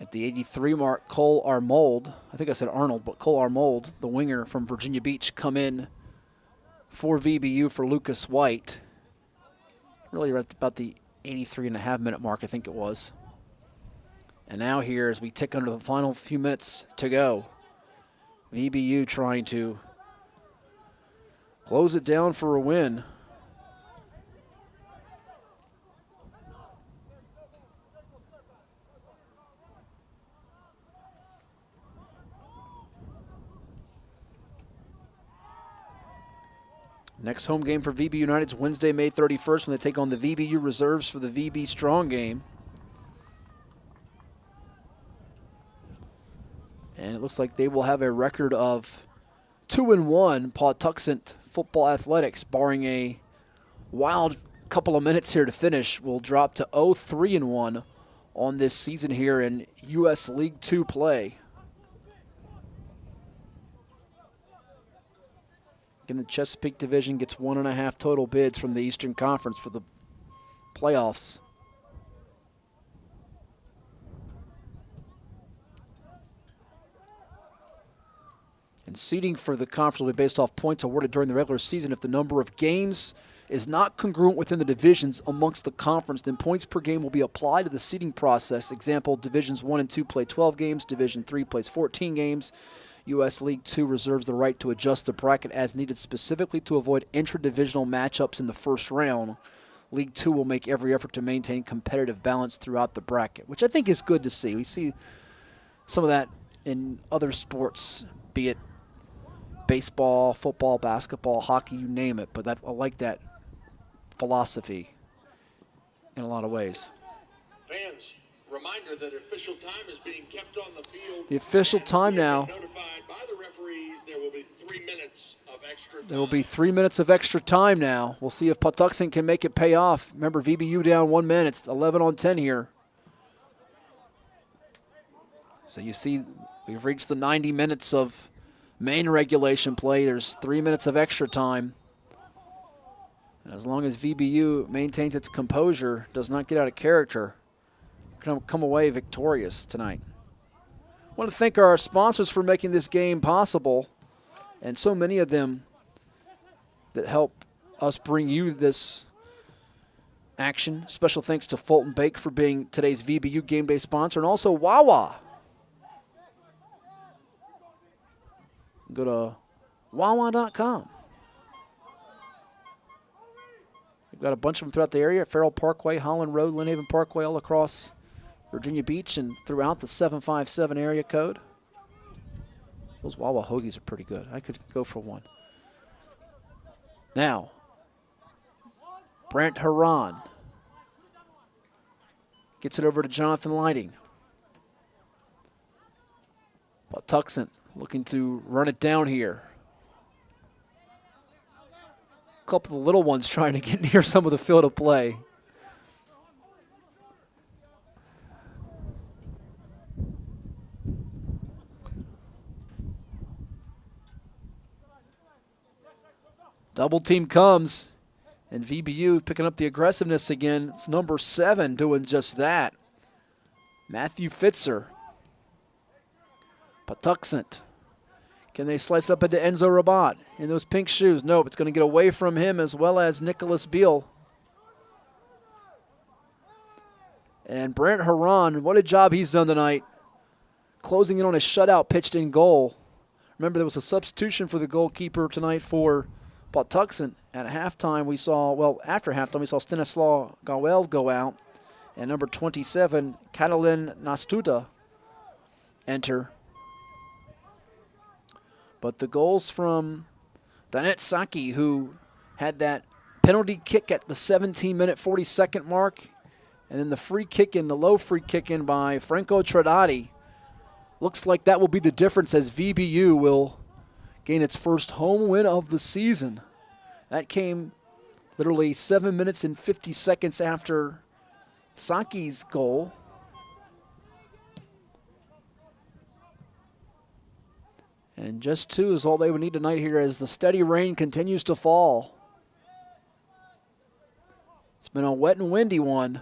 at the 83 mark, Cole Armold, I think I said Arnold, but Cole Armold, the winger from Virginia Beach, come in for VBU for Lucas White. Really right about the 83.5-minute mark, I think it was. And now here, as we tick under the final few minutes to go, VBU trying to close it down for a win. Next home game for VB United is Wednesday, May 31st when they take on the VBU reserves for the VB Strong game. And it looks like they will have a record of 2-1. Patuxent Football Athletics, barring a wild couple of minutes here to finish, will drop to 0-3-1 on this season here in US League 2 play. Again, the Chesapeake Division gets 1.5 total bids from the Eastern Conference for the playoffs. And seeding for the conference will be based off points awarded during the regular season. If the number of games is not congruent within the divisions amongst the conference, then points per game will be applied to the seeding process. Example, Divisions 1 and 2 play 12 games. Division 3 plays 14 games. U.S. League 2 reserves the right to adjust the bracket as needed specifically to avoid intra-divisional matchups in the first round. League 2 will make every effort to maintain competitive balance throughout the bracket, which I think is good to see. We see some of that in other sports, be it baseball, football, basketball, hockey, you name it, but I like that philosophy in a lot of ways. Fans, reminder that official time is being kept on the field. The official time now. Notified by the referees, there will be 3 minutes of extra time. There will be 3 minutes of extra time now. We'll see if Patuxent can make it pay off. Remember, VBU down 1 minute. It's 11-10 here. So you see we've reached the 90 minutes of main regulation play. There's 3 minutes of extra time. And as long as VBU maintains its composure, does not get out of character, going to come away victorious tonight. I want to thank our sponsors for making this game possible, and so many of them that help us bring you this action. Special thanks to Fulton Bake for being today's VBU Game Day sponsor, and also Wawa. Go to wawa.com. We've got a bunch of them throughout the area, Farrell Parkway, Holland Road, Lynn Haven Parkway, all across Virginia Beach and throughout the 757 area code. Those Wawa hoagies are pretty good. I could go for one. Now, Brent Haran Gets it over to Jonathan Lighting. Patuxent looking to run it down here. A couple of the little ones trying to get near some of the field of play. Double team comes, and VBU picking up the aggressiveness again. It's number 7 doing just that. Matthew Fitzer. Patuxent. Can they slice up into Enzo Rabat in those pink shoes? Nope, it's going to get away from him as well as Nicholas Beal. And Brent Haran, what a job he's done tonight. Closing in on a shutout pitched in goal. Remember, there was a substitution for the goalkeeper tonight for Patuxent. At halftime, we saw, well, after halftime, we saw Stanislaw Gawel go out. And number 27, Catalin Nastuta, enter. But the goals from Danet Saki, who had that penalty kick at the 17-minute, 42nd mark, and then the free kick in, the low free kick in by Franco Tradati. Looks like that will be the difference as VBU will gain its first home win of the season. That came literally 7 minutes and 50 seconds after Saki's goal. And just 2 is all they would need tonight here as the steady rain continues to fall. It's been a wet and windy one,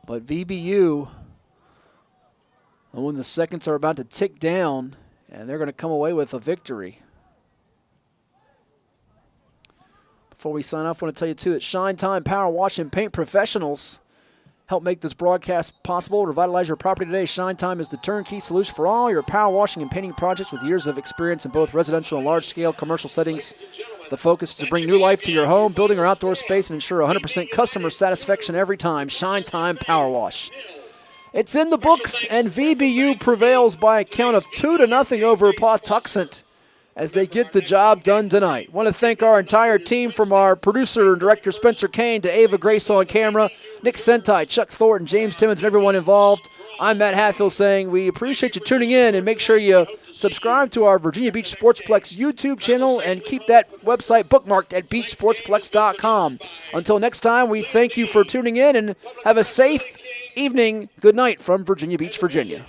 but VBU, and when the seconds are about to tick down, and they're going to come away with a victory. Before we sign off, I want to tell you, too, that Shine Time Power Wash and Paint Professionals help make this broadcast possible. Revitalize your property today. Shine Time is the turnkey solution for all your power washing and painting projects with years of experience in both residential and large-scale commercial settings. The focus is to bring new life to your home, building, or outdoor space and ensure 100% customer satisfaction every time. Shine Time Power Wash. It's in the books, and VBU prevails by a count of 2-0 over Patuxent as they get the job done tonight. Want to thank our entire team, from our producer and director Spencer Kane to Ava Grace on camera, Nick Sentai, Chuck Thornton, James Timmons, and everyone involved. I'm Matt Hatfield saying we appreciate you tuning in, and make sure you subscribe to our Virginia Beach Sportsplex YouTube channel and keep that website bookmarked at beachsportsplex.com. Until next time, we thank you for tuning in and have a safe evening. Good night from Virginia Beach, Virginia.